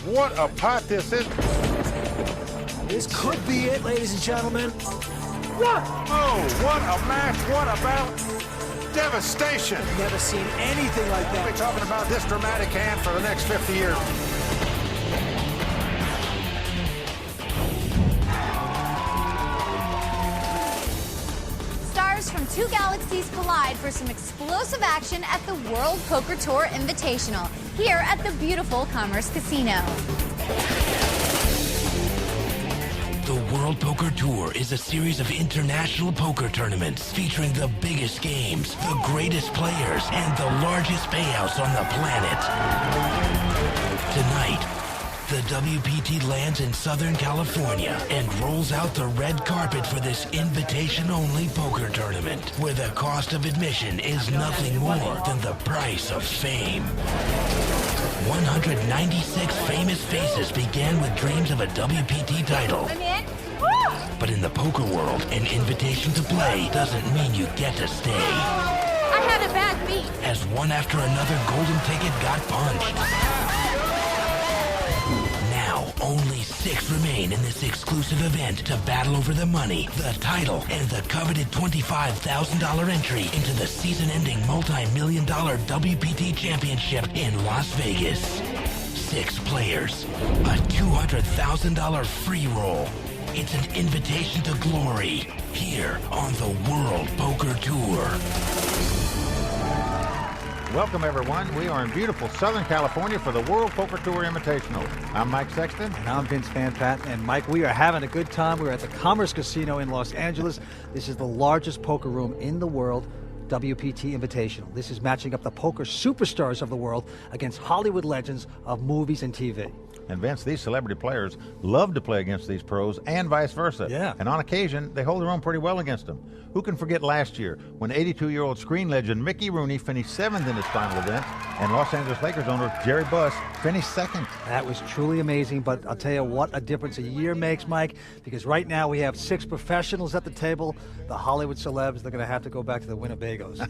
What a pot this is. This could be it, ladies and gentlemen. Oh, what a match, what a battle. Devastation. Never seen anything like We'll that. be talking about this dramatic hand for the next 50 years. Stars from two galaxies collide for some explosive action at the World Poker Tour Invitational here at the beautiful Commerce Casino. The World Poker Tour is a series of international poker tournaments featuring the biggest games, the greatest players, and the largest payouts on the planet. Tonight, the WPT lands in Southern California and rolls out the red carpet for this invitation-only poker tournament, where the cost of admission is nothing more than the price of fame. 196 famous faces began with dreams of a WPT title. But in the poker world, an invitation to play doesn't mean you get to stay. I had a bad beat. As one after another golden ticket got punched. Now, only 6 remain in this exclusive event to battle over the money, the title, and the coveted $25,000 entry into the season-ending multi-million-dollar WPT Championship in Las Vegas. 6 players, a $200,000 free roll. It's an invitation to glory here on the World Poker Tour. Welcome, everyone. We are in beautiful Southern California for the World Poker Tour Invitational. I'm Mike Sexton. And I'm Vince Van Patten. And Mike, we are having a good time. We're at the Commerce Casino in Los Angeles. This is the largest poker room in the world, WPT Invitational. This is matching up the poker superstars of the world against Hollywood legends of movies and TV. And Vince, these celebrity players love to play against these pros and vice versa. Yeah. And on occasion, they hold their own pretty well against them. Who can forget last year when 82-year-old screen legend Mickey Rooney finished 7th in his final event and Los Angeles Lakers owner Jerry Buss finished 2nd? That was truly amazing, but I'll tell you what a difference a year makes, Mike, because right now we have 6 professionals at the table. The Hollywood celebs, they're going to have to go back to the Winnebagos.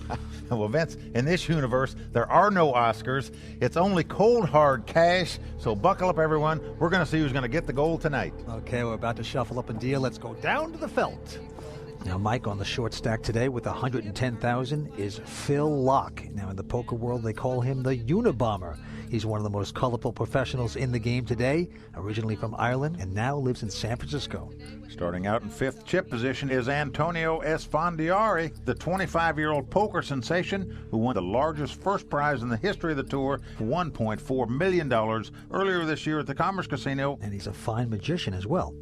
Well, Vince, in this universe, there are no Oscars. It's only cold, hard cash. So buckle up, everyone. We're going to see who's going to get the gold tonight. Okay, we're about to shuffle up a deal. Let's go down to the felt. Now, Mike, on the short stack today with 110,000 is Phil Locke. Now, in the poker world, they call him the Unabomber. He's one of the most colorful professionals in the game today, originally from Ireland, and now lives in San Francisco. Starting out in 5th chip position is Antonio Esfandiari, the 25-year-old poker sensation who won the largest first prize in the history of the tour, $1.4 million, earlier this year at the Commerce Casino. And he's a fine magician as well.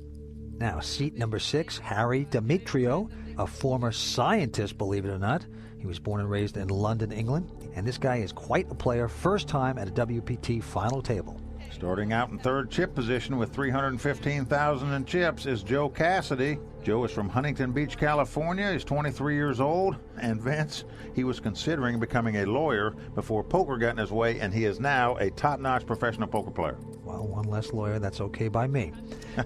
Now, seat number 6, Harry Demetrio, a former scientist, believe it or not. He was born and raised in London, England, and this guy is quite a player, first time at a WPT final table. Starting out in 3rd chip position with 315,000 in chips is Joe Cassidy. Joe is from Huntington Beach, California. He's 23 years old. And Vince, he was considering becoming a lawyer before poker got in his way, and he is now a top-notch professional poker player. Well, one less lawyer, that's okay by me.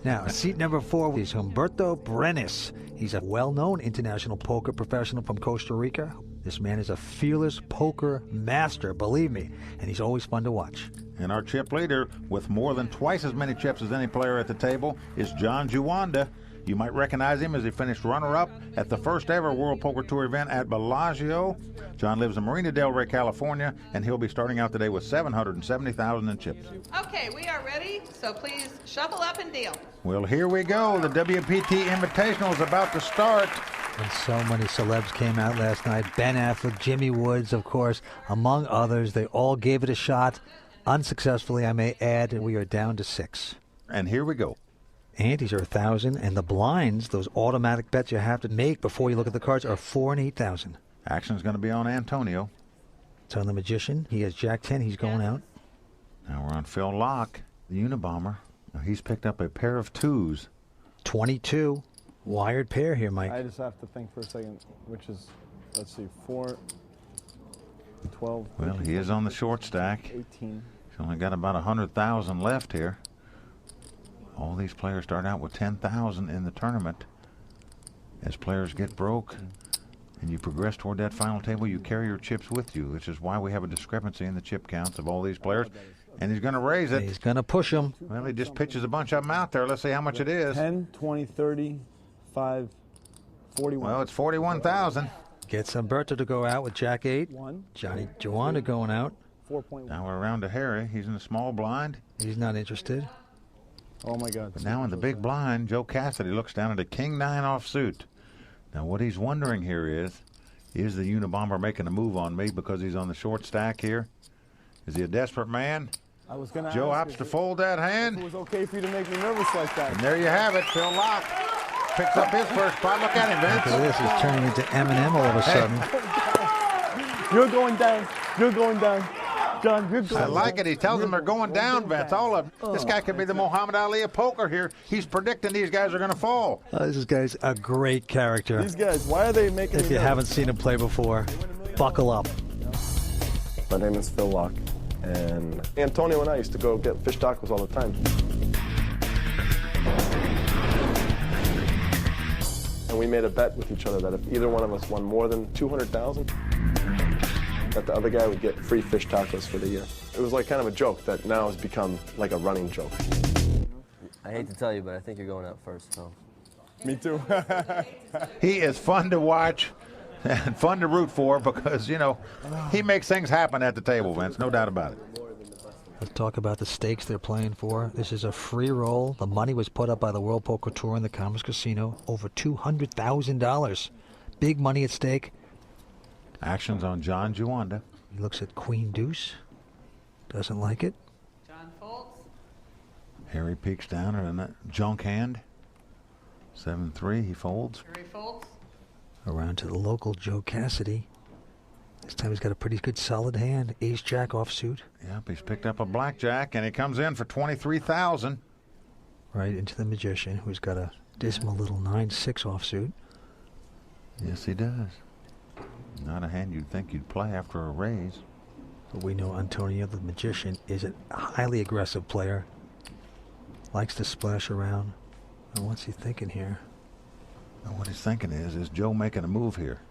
Now, seat number 4 is Humberto Brenes. He's a well-known international poker professional from Costa Rica. This man is a fearless poker master, believe me, and he's always fun to watch. And our chip leader, with more than twice as many chips as any player at the table, is John Juanda. You might recognize him as he finished runner-up at the first ever World Poker Tour event at Bellagio. John lives in Marina del Rey, California, and he'll be starting out today with 770,000 in chips. Okay, we are ready, so please shuffle up and deal. Well, here we go. The WPT Invitational is about to start. And so many celebs came out last night. Ben Affleck, Jimmy Woods, of course, among others. They all gave it a shot. Unsuccessfully, I may add, and we are down to 6. And here we go. Antes are 1,000, and the blinds, those automatic bets you have to make before you look at the cards, are 4 and 8,000. Action's going to be on Antonio. It's on the magician. He has Jack 10. He's going out. Now we're on Phil Locke, the Unabomber. Now he's picked up a pair of 2s. 22. Wired pair here, Mike. I just have to think for a second, which is, let's see, 4, 12. Well, 13, he is on the short stack. 18. He's only got about 100,000 left here. All these players start out with 10,000 in the tournament. As players get broke and you progress toward that final table, you carry your chips with you, which is why we have a discrepancy in the chip counts of all these players. And he's going to raise it. He's going to push him. Well, he just pitches a bunch of them out there. Let's see how much it is. 10, 20, 30, 5, 41. Well, it's 41,000. Gets Umberto to go out with Jack 8. Johnny Juanda going out. 4.1. Now we're around to Harry. He's in the small blind. He's not interested. Oh, my God. But now in the big blind, Joe Cassidy looks down at a king 9 offsuit. Now what he's wondering here is the Unabomber making a move on me because he's on the short stack here? Is he a desperate man? I was going to Joe ask opts to fold that hand. if it was okay for you to make me nervous like that. And there you have it. Phil Locke picks up his first pot. Look at him, Look Vince. at this. He's turning into Eminem all of a sudden. You're going down. You're going down. John, you're going I like it. He tells them they're going down, Vince. All of them. This guy could be the Muhammad Ali of poker here. He's predicting these guys are going to fall. This guy's a great character. These guys, why are they making If me you nervous? haven't seen him play before, buckle up. My name is Phil Locke, and Antonio and I used to go get fish tacos all the time. And we made a bet with each other that if either one of us won more than 200,000, that the other guy would get free fish tacos for the year. It was like kind of a joke that now has become like a running joke. I hate to tell you, but I think you're going out first, so. Me too. He is fun to watch and fun to root for because, you know, he makes things happen at the table, Vince. No doubt about it. Let's talk about the stakes they're playing for. This is a free roll. The money was put up by the World Poker Tour in the Commerce Casino. Over $200,000. Big money at stake. Actions on John Juanda. He looks at Queen Deuce. Doesn't like it. John folds. Harry peeks down at a junk hand. 7-3, he folds. Harry folds. Around to the local Joe Cassidy. This time he's got a pretty good solid hand. Ace-Jack offsuit. Yep, he's picked up a blackjack, and he comes in for 23,000. Right into the Magician, who's got a dismal little 9-6 offsuit. Yes, he does. Not a hand you'd think you'd play after a raise. But we know Antonio the Magician is a highly aggressive player. Likes to splash around. And what's he thinking here? And what he's thinking is Joe making a move here?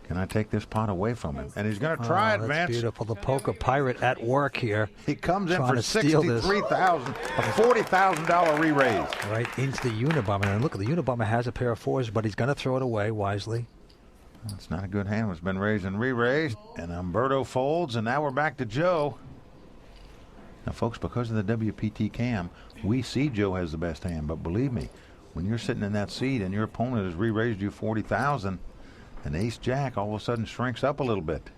Can I take this pot away from him? And he's going to try it, that's Vince. beautiful. The poker pirate at work here. He comes in Trying for to steal this. $63,000, a $40,000 re-raise. Right into the Unabomber. And look, the Unabomber has a pair of 4s, but he's going to throw it away wisely. It's not a good hand. It's been raised and re-raised. And Umberto folds, and now we're back to Joe. Now, folks, because of the WPT cam, we see Joe has the best hand. But believe me, when you're sitting in that seat and your opponent has re-raised you 40,000, an ace-jack all of a sudden shrinks up a little bit.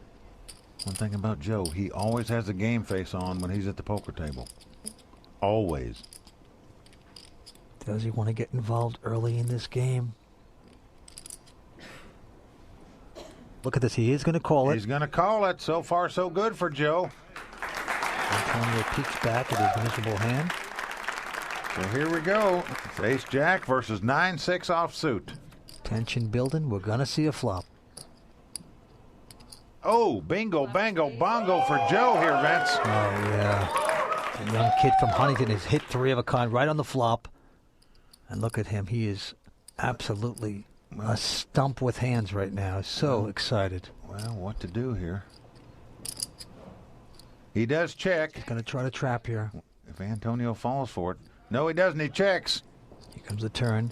One thing about Joe, he always has a game face on when he's at the poker table. Always. Does he want to get involved early in this game? Look at this. He is going to call it. He's going to call it. So far, so good for Joe. Antonio peeks back at his miserable hand. So here we go. It's ace-jack versus 9-6 offsuit. Tension building. We're going to see a flop. Oh, bingo, bango, bongo for Joe here, Vince. Oh, yeah. A young kid from Huntington has hit 3 of a kind right on the flop. And look at him. He is absolutely a stump with hands right now. So excited. Well, what to do here? He does check. He's going to try to trap here. If Antonio falls for it. No, he doesn't. He checks. Here comes the turn.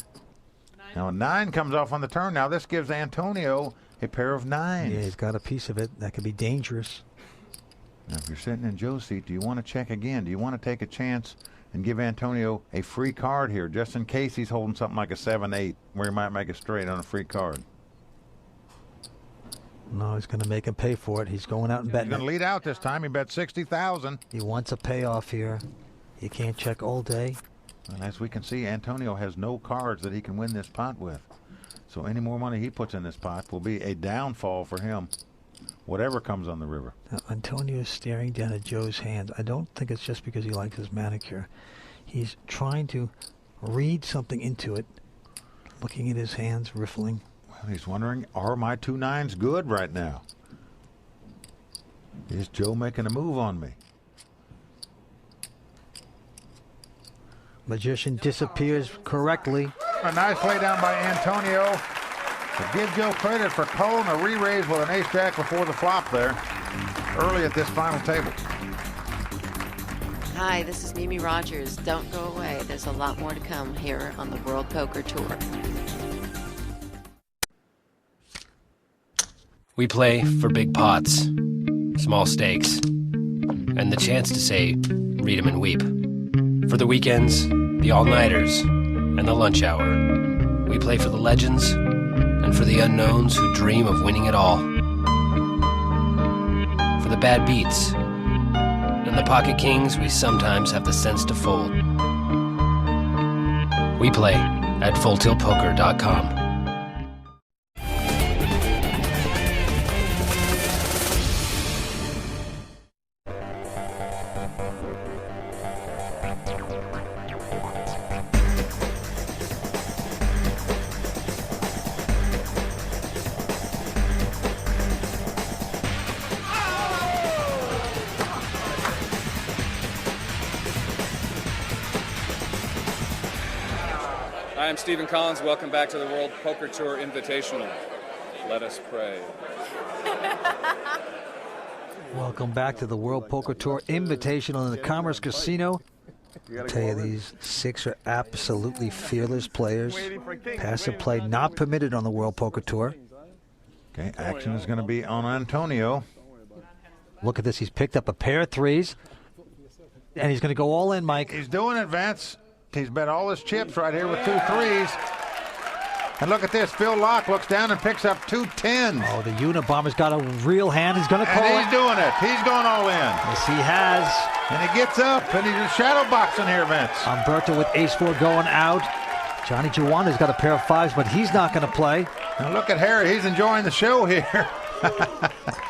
Now a 9 comes off on the turn. Now this gives Antonio a pair of 9s. Yeah, he's got a piece of it. That could be dangerous. Now if you're sitting in Joe's seat, do you want to check again? Do you want to take a chance and give Antonio a free card here, just in case he's holding something like a 7-8, where he might make a straight on a free card? No, he's going to make him pay for it. He's going out and betting. He's going to lead out this time. He bet 60,000. He wants a payoff here. You can't check all day. Well, as we can see, Antonio has no cards that he can win this pot with. So any more money he puts in this pot will be a downfall for him, whatever comes on the river. Now, Antonio is staring down at Joe's hand. I don't think it's just because he likes his manicure. He's trying to read something into it, looking at his hands, riffling. Well, he's wondering, are my 2 9s good right now? Is Joe making a move on me? Magician disappears correctly. A nice lay down by Antonio. To give Joe credit for calling a re-raise with an ace-jack before the flop there, early at this final table. Hi, this is Mimi Rogers. Don't go away. There's a lot more to come here on the World Poker Tour. We play for big pots, small stakes, and the chance to say, read 'em and weep. For the weekends, the all-nighters, and the lunch hour. We play for the legends and for the unknowns who dream of winning it all. For the bad beats and the pocket kings we sometimes have the sense to fold. We play at FullTiltPoker.com. Hi, I'm Stephen Collins. Welcome back to the World Poker Tour Invitational. Let us pray. Welcome back to the World Poker Tour Invitational in the Commerce Casino. I'll tell you, these 6 are absolutely fearless players. Passive play not permitted on the World Poker Tour. Okay, action is going to be on Antonio. Look at this. He's picked up a pair of 3s, and he's going to go all in, Mike. He's doing it, Vince. He's bet all his chips right here with 2 3s. And look at this. Phil Locke looks down and picks up 2 10s. Oh, the Unabomber's got a real hand. He's going to call it. And he's doing it. He's going all in. Yes, he has. And he gets up, and he's shadow boxing here, Vince. Umberto with ace-4 going out. Johnny Juwanda's got a pair of 5s, but he's not going to play. Now look at Harry. He's enjoying the show here.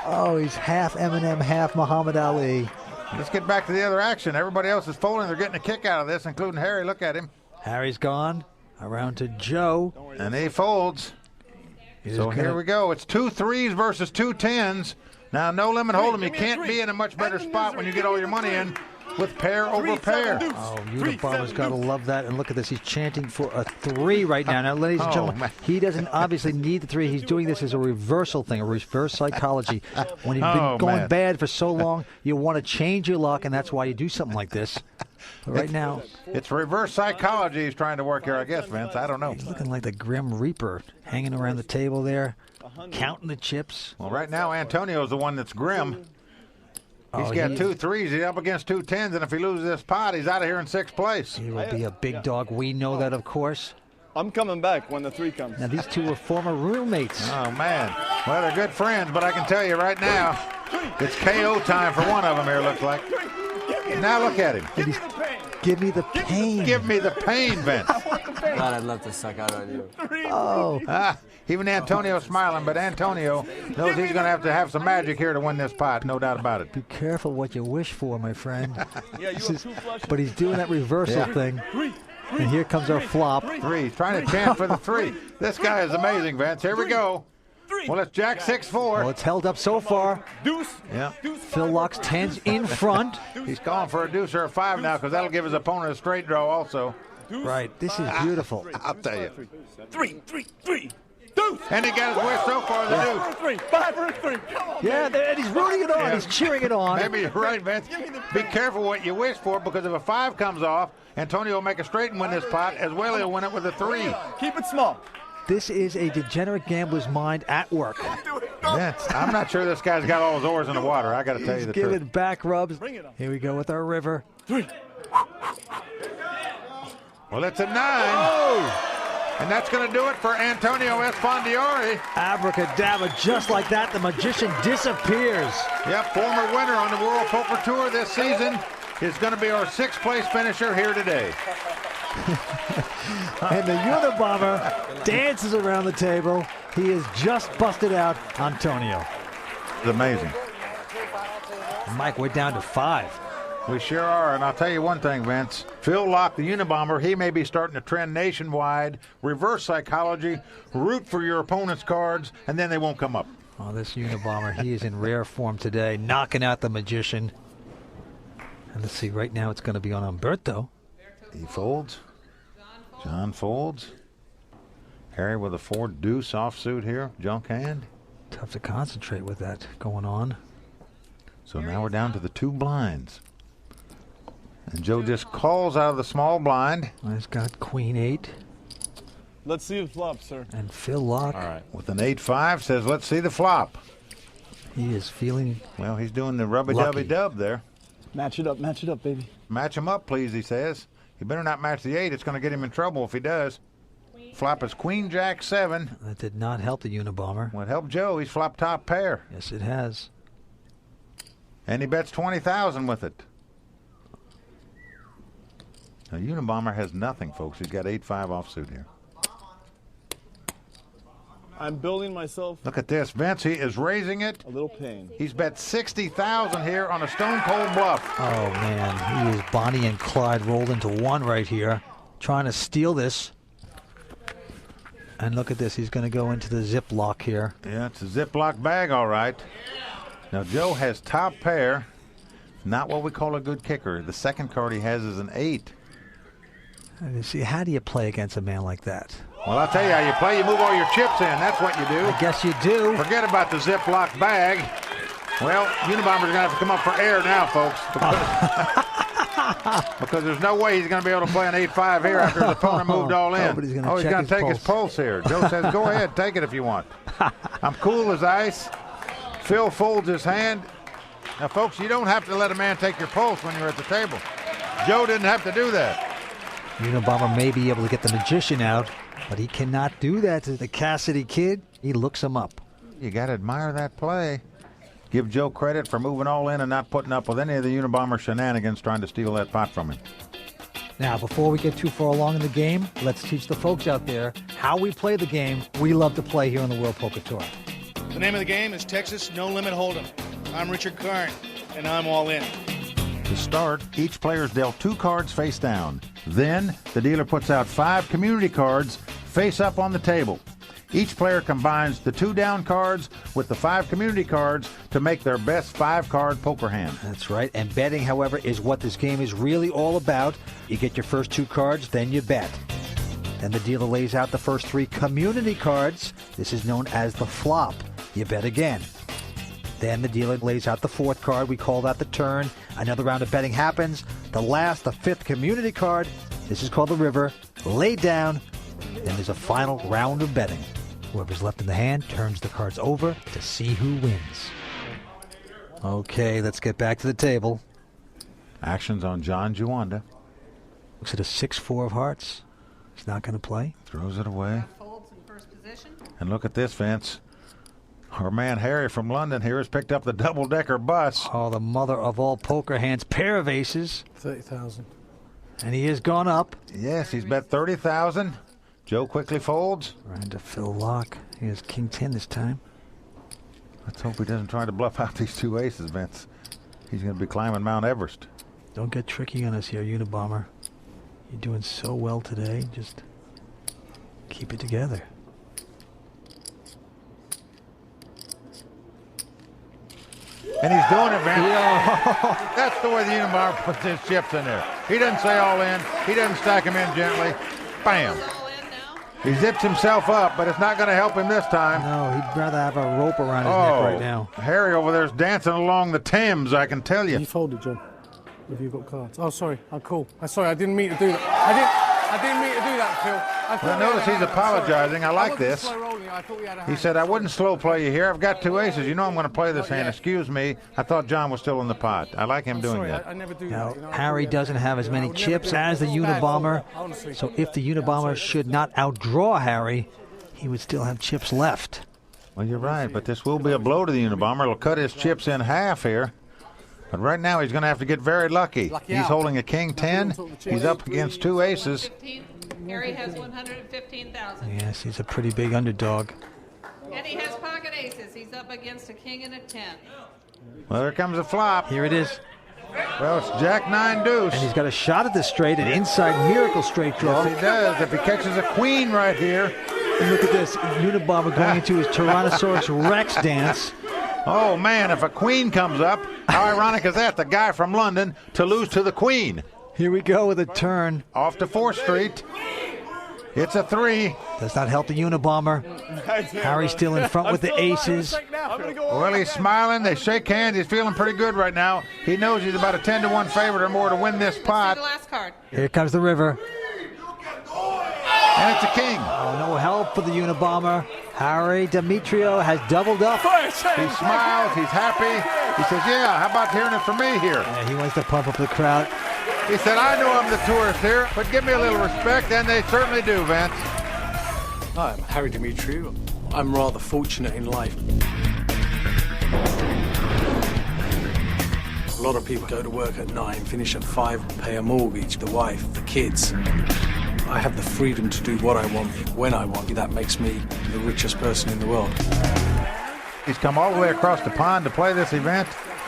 Oh, he's half Eminem, half Muhammad Ali. Let's get back to the other action. Everybody else is folding. They're getting a kick out of this, including Harry. Look at him. Harry's gone. Around to Joe. And he folds. So here we go. It's 2 3s versus 2 10s. Now, no limit hold'em. You can't be in a much better spot when you get all your money in with pair over pair. Oh, Unabomber's got to love that. And look at this. He's chanting for a 3 right now. Now, ladies and gentlemen, he doesn't obviously need the 3. He's doing this as a reversal thing, a reverse psychology. When you've been going bad for so long, you want to change your luck, and that's why you do something like this. But right now, it's reverse psychology he's trying to work here, I guess, Vince. I don't know. He's looking like the Grim Reaper, hanging around the table there, counting the chips. Well, right now, Antonio's the one that's grim. He's got 2 3s. He's up against 2 10s, and if he loses this pot, he's out of here in 6th place. He will be a big dog. We know that, of course. I'm coming back when the 3 comes. Now, these 2 are former roommates. Oh, man. Well, they're good friends, but I can tell you right now, it's KO time for one of them here, looks like. Now look at him. Give me the pain. Give me the pain, Vince. God, I'd love to suck out on you. Oh. Even Antonio's smiling, but Antonio knows he's going to have some magic here to win this pot, no doubt about it. Be careful what you wish for, my friend. But he's doing that reversal thing. And here comes our flop. 3. He's trying to chant for the 3. This guy is amazing, Vince. Here we go. Well, it's Jack 6-4. Well, it's held up so far. Deuce. Yeah. Phil Locke's 10s in front. He's calling for a deuce or a 5 now because that'll give his opponent a straight draw also. Right. This is beautiful. I'll tell you. 3. Deuce. And he got his wish so far, the deuce. 3. 5 for a 3. Come on. Yeah, and he's rooting it on. Yeah. He's cheering it on. Maybe you're right, Vince. Be careful what you wish for because if a 5 comes off, Antonio will make a straight and win this pot. As well, he'll win it with a 3. Keep it small. This is a degenerate gambler's mind at work. Vince, I'm not sure this guy's got all his oars in the water. I got to tell you the truth. He's giving back rubs. Here we go with our river. 3. Well, it's a 9. Oh. And that's going to do it for Antonio Esfandiari. Abracadabra, just like that, the magician disappears. Yep, former winner on the World Poker Tour this season is going to be our 6th place finisher here today. And the Unabomber dances around the table. He has just busted out Antonio. It's amazing. Mike, we're down to 5. We sure are, and I'll tell you one thing, Vince. Phil Locke, the Unabomber, he may be starting to trend nationwide, reverse psychology, root for your opponent's cards, and then they won't come up. Oh, this Unabomber, he is in rare form today, knocking out the magician. And let's see, right now it's going to be on Umberto. He folds. John folds. Harry with a 4 deuce offsuit here, junk hand. Tough to concentrate with that going on. So now we're down to the 2 blinds. And Joe just calls out of the small blind. He's got Queen 8. Let's see the flop, sir. And Phil Lock. All right. With an 8-5, says, let's see the flop. He is feeling Well, he's doing the rubby-dubby-dub there. Match it up, baby. Match him up, please, he says. He better not match the 8. It's going to get him in trouble if he does. Flop is Queen Jack 7. That did not help the Unabomber. Well, it helped Joe. He's flopped top pair. Yes, it has. And he bets 20,000 with it. Now, Unabomber has nothing, folks. He's got 8-5 offsuit here. I'm building myself Look at this. Vince, he is raising it. a little pain. He's bet 60,000 here on a stone-cold bluff. Oh, man. He is Bonnie and Clyde rolled into one right here. Trying to steal this. And look at this. He's going to go into the Ziploc here. Yeah, it's a Ziploc bag, all right. Now, Joe has top pair. Not what we call a good kicker. The second card he has is an 8. And you see, how do you play against a man like that? Well, I'll tell you how you play. You move all your chips in. That's what you do. I guess you do. Forget about the Ziploc bag. Well, Unabomber's going to have to come up for air now, folks. Because there's no way he's going to be able to play an 8-5 here after his opponent moved all in. But he's going to take his pulse here. Joe says, go ahead, take it if you want. I'm cool as ice. Phil folds his hand. Now, folks, you don't have to let a man take your pulse when you're at the table. Joe didn't have to do that. Unabomber may be able to get the magician out, but he cannot do that to the Cassidy kid. He looks him up. You got to admire that play. Give Joe credit for moving all in and not putting up with any of the Unabomber shenanigans trying to steal that pot from him. Now, before we get too far along in the game, let's teach the folks out there how we play the game we love to play here on the World Poker Tour. The name of the game is Texas No Limit Hold'em. I'm Richard Karn, and I'm all in. To start, each player is dealt 2 cards face down. Then, the dealer puts out 5 community cards face up on the table. Each player combines the 2 down cards with the 5 community cards to make their best 5-card poker hand. That's right. And betting, however, is what this game is really all about. You get your first 2 cards, then you bet. Then the dealer lays out the first 3 community cards. This is known as the flop. You bet again. Then the dealer lays out the 4th card. We call that the turn. Another round of betting happens. The 5th community card. This is called the river. Laid down. Then there's a final round of betting. Whoever's left in the hand turns the cards over to see who wins. Okay, let's get back to the table. Action's on John Juanda. Looks at a 6-4 of hearts. He's not going to play. Throws it away. Folds in first position. And look at this, Vince. Our man Harry from London here has picked up the double-decker bus. Oh, the mother of all poker hands. Pair of aces. 30,000. And he has gone up. Yes, he's bet 30,000. Joe quickly folds. Right to Phil Lock. He has King 10 this time. Let's hope he doesn't try to bluff out these 2 aces, Vince. He's going to be climbing Mount Everest. Don't get tricky on us here, Unabomber. You're doing so well today. Just keep it together. And he's doing it, man. That's the way the Unabomber puts his chips in there. He doesn't say all in. He doesn't stack them in gently. Bam. He zips himself up, but it's not going to help him this time. No, he'd rather have a rope around his neck right now. Harry over there is dancing along the Thames, I can tell you. You folded, John. If you've got cards. Oh, sorry. I'm cool. I'm sorry. I didn't mean to do that. I didn't mean to do that, Phil. Well, notice he's apologizing. I like this. He said, I wouldn't slow play you here. I've got 2 aces. You know I'm going to play this hand. Excuse me. I thought John was still in the pot. I like him doing that. I never do now, that. Harry doesn't have as many chips as the Unabomber. So if the Unabomber should not outdraw Harry, he would still have chips left. Well, you're right, but this will be a blow to the Unabomber. It'll cut his chips in half here. But right now he's going to have to get very lucky. He's holding a King 10. He's up against 2 aces. Harry has 115,000. Yes, he's a pretty big underdog. And he has pocket aces. He's up against a king and a 10. Well, here comes a flop. Here it is. Well, it's Jack 9 deuce. And he's got a shot at the straight, an inside miracle straight draw. Yes, he does. If he catches a queen right here. And look at this. Unabomber going into his Tyrannosaurus Rex dance. Oh, man, if a queen comes up, how ironic is that? The guy from London to lose to the queen. Here we go with a turn. Off to 4th Street. It's a 3. Does not help the Unabomber. Harry still in front with the aces. Well, he's smiling. They shake hands. He's feeling pretty good right now. He knows he's about a 10-1 favorite or more to win this pot. The last card. Here comes the river. And it's a king. Oh, no help for the Unabomber. Harry Demetrio has doubled up. He smiles. He's happy. He says, yeah, how about hearing it from me here? Yeah, he wants to pump up the crowd. He said, I know I'm the tourist here, but give me a little respect, and they certainly do, Vince. Hi, I'm Harry Demetrio. I'm rather fortunate in life. A lot of people go to work at 9, finish at 5, pay a mortgage, the wife, the kids. I have the freedom to do what I want, when I want. That makes me the richest person in the world. He's come all the way across the pond to play this event.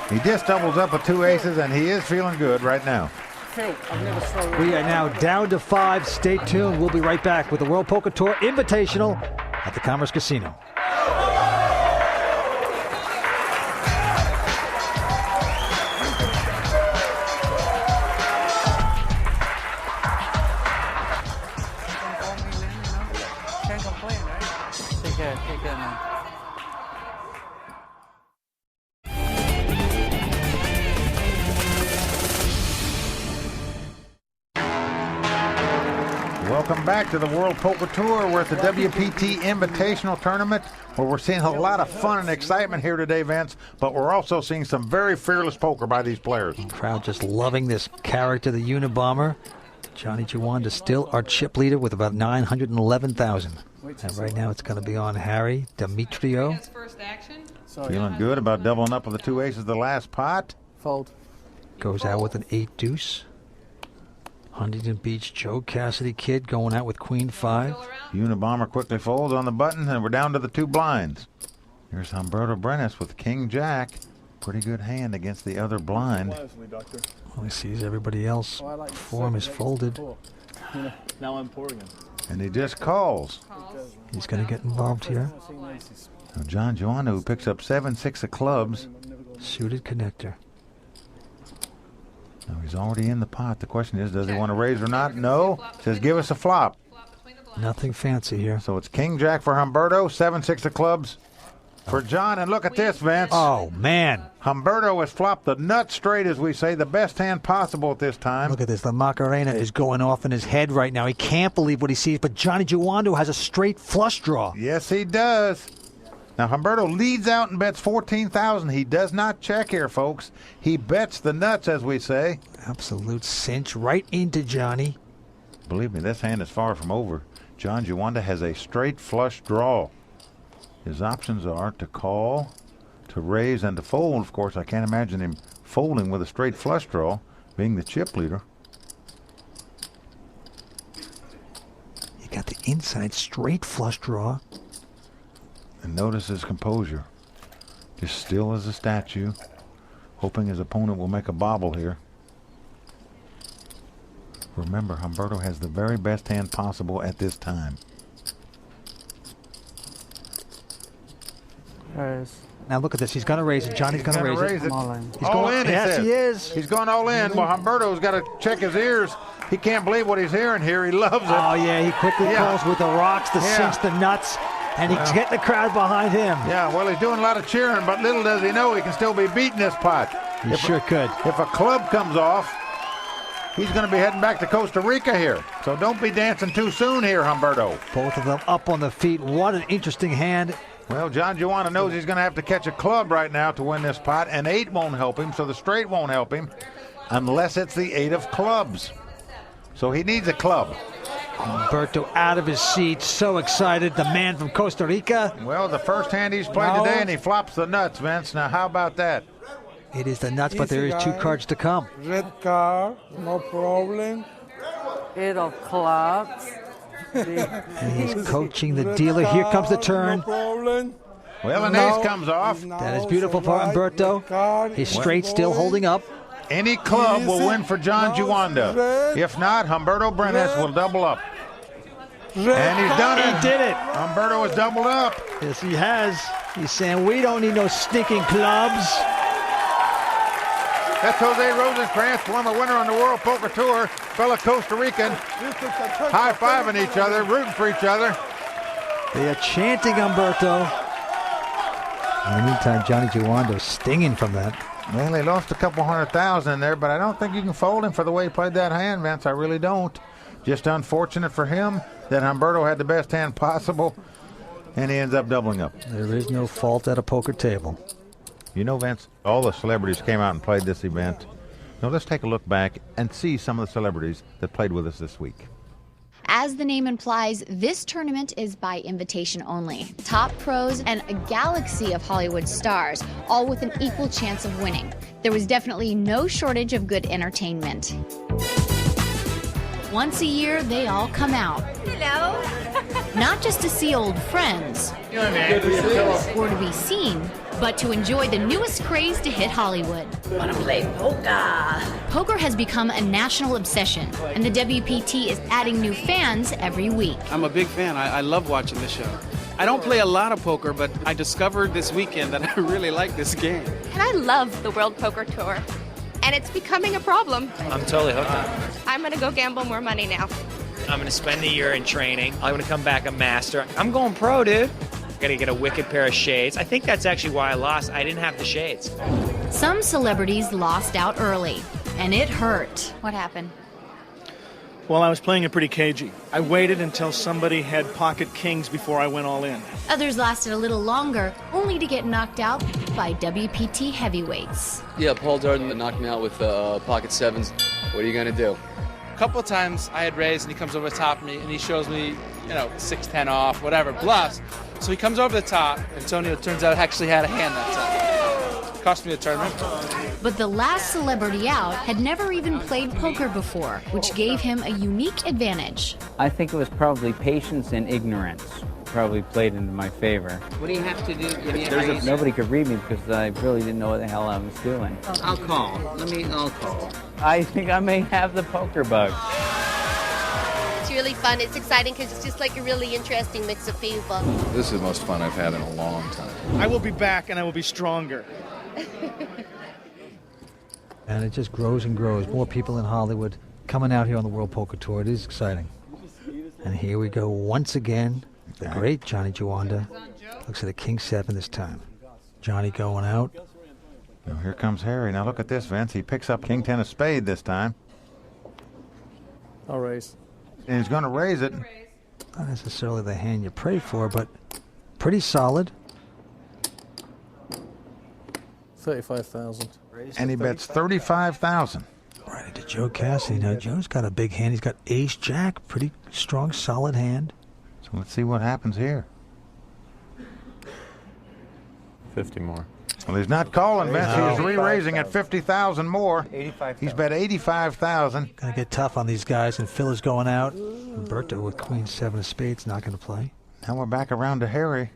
He just doubles up with 2 aces, and he is feeling good right now. We are now down to 5. Stay tuned. We'll be right back with the World Poker Tour Invitational at the Commerce Casino. Can't complain, right? Take care, man. Welcome back to the World Poker Tour. We're at the WPT Invitational Tournament, where we're seeing a lot of fun and excitement here today, Vince, but we're also seeing some very fearless poker by these players. Crowd just loving this character, the Unabomber. Johnny Juanda still our chip leader with about 911,000. And right now it's going to be on Harry Demetrio. Feeling good about doubling up with the 2 aces the last pot. Fold. Goes out with an 8-deuce. Huntington Beach Joe Cassidy kid going out with Queen 5. Unabomber quickly folds on the button, and we're down to the 2 blinds. Here's Humberto Brenes with King Jack. Pretty good hand against the other blind. Well, he sees everybody else. Form is folded. Now I'm pouring him. And he just calls. He's going to get involved here. Now John Juanda, who picks up 7-6 of clubs. Suited connector. Now he's already in the pot. The question is, does he want to raise or not? No. Says, give us a flop. Nothing fancy here. So it's King Jack for Humberto, 7-6 of clubs for John. And look at this, Vince. Oh, man. Humberto has flopped the nut straight, as we say, the best hand possible at this time. Look at this. The Macarena is going off in his head right now. He can't believe what he sees. But Johnny Juanda has a straight flush draw. Yes, he does. Now, Humberto leads out and bets 14,000. He does not check here, folks. He bets the nuts, as we say. Absolute cinch right into Johnny. Believe me, this hand is far from over. John Juanda has a straight flush draw. His options are to call, to raise, and to fold. Of course, I can't imagine him folding with a straight flush draw, being the chip leader. He got the inside straight flush draw. And notice his composure. Just still as a statue, hoping his opponent will make a bobble here. Remember, Humberto has the very best hand possible at this time. Now look at this. He's going to raise it. Johnny's going to raise it. He's all in, yes, he is. He's going all in. Well, Humberto's got to check his ears. He can't believe what he's hearing here. He loves it. Oh, yeah. He quickly calls with the rocks to cinch the nuts. And he's getting the crowd behind him. Yeah, well, he's doing a lot of cheering, but little does he know he can still be beating this pot. He sure could. If a club comes off, he's going to be heading back to Costa Rica here. So don't be dancing too soon here, Humberto. Both of them up on the feet. What an interesting hand. Well, John Juanda knows he's going to have to catch a club right now to win this pot, and 8 won't help him, so the straight won't help him unless it's the 8 of clubs. So he needs a club. Humberto out of his seat, so excited. The man from Costa Rica. Well, the first hand he's played today, and he flops the nuts, Vince. Now, how about that? It is the nuts, but there is 2 cards to come. Red card, no problem. 8 of clubs. And he's coaching the dealer. Here comes the turn. Well, an ace comes off. That is beautiful for Humberto. His straight still holding up. Any club will win for John Juanda. If not, Humberto Brenes will double up. And he's done it. He did it. Humberto has doubled up. Yes, he has. He's saying, we don't need no stinking clubs. That's Jose Rosenkrantz, former winner on the World Poker Tour, fellow Costa Rican, high-fiving each other, rooting for each other. They are chanting Umberto. In the meantime, Johnny Giuanda stinging from that. Well, they lost a couple $100,000 there, but I don't think you can fold him for the way he played that hand, Vince. I really don't. Just unfortunate for him that Humberto had the best hand possible, and he ends up doubling up. There is no fault at a poker table. You know, Vince, all the celebrities came out and played this event. Now let's take a look back and see some of the celebrities that played with us this week. As the name implies, this tournament is by invitation only. Top pros and a galaxy of Hollywood stars, all with an equal chance of winning. There was definitely no shortage of good entertainment. Once a year, they all come out. Hello. Not just to see old friends or to be seen, but to enjoy the newest craze to hit Hollywood. Wanna play poker? Poker has become a national obsession, and the WPT is adding new fans every week. I'm a big fan. I love watching this show. I don't play a lot of poker, but I discovered this weekend that I really like this game. And I love the World Poker Tour. And it's becoming a problem. I'm totally hooked on it. I'm going to go gamble more money now. I'm going to spend a year in training. I'm going to come back a master. I'm going pro, dude. Got to get a wicked pair of shades. I think that's actually why I lost. I didn't have the shades. Some celebrities lost out early, and it hurt. What happened? Well, I was playing it pretty cagey. I waited until somebody had pocket kings before I went all in. Others lasted a little longer, only to get knocked out by WPT heavyweights. Yeah, Paul Darden knocked me out with pocket sevens. What are you going to do? A couple of times I had raised, and he comes over the top of me, and he shows me, 6-10 off, whatever, bluffs. So he comes over the top, Antonio turns out actually had a hand that time. Cost me the tournament. But the last celebrity out had never even played poker before, which gave him a unique advantage. I think it was probably patience and ignorance. Probably played into my favor. What do you have to do? Nobody could read me because I really didn't know what the hell I was doing. I'll call. I'll call. I think I may have the poker bug. It's really fun. It's exciting because it's just like a really interesting mix of people. This is the most fun I've had in a long time. I will be back and I will be stronger. And it just grows and grows. More people in Hollywood coming out here on the World Poker Tour. It is exciting. And here we go once again. The great Johnny Giuanda looks at a king 7 this time. Johnny going out. Now here comes Harry. Now look at this, Vince. He picks up king 10 of spade this time. I'll raise. And he's going to raise it. Not necessarily the hand you pray for, but pretty solid. 35,000. And he bets 35,000. Right into Joe Cassidy. Now Joe's got a big hand. He's got ace jack. Pretty strong, solid hand. So let's see what happens here. 50 more. Well, he's not calling, Vince. He's re-raising at 50,000 more. 85,000. He's bet 85,000. Gonna get tough on these guys, and Phil is going out. Umberto with queen 7 of spades, not gonna play. Now we're back around to Harry.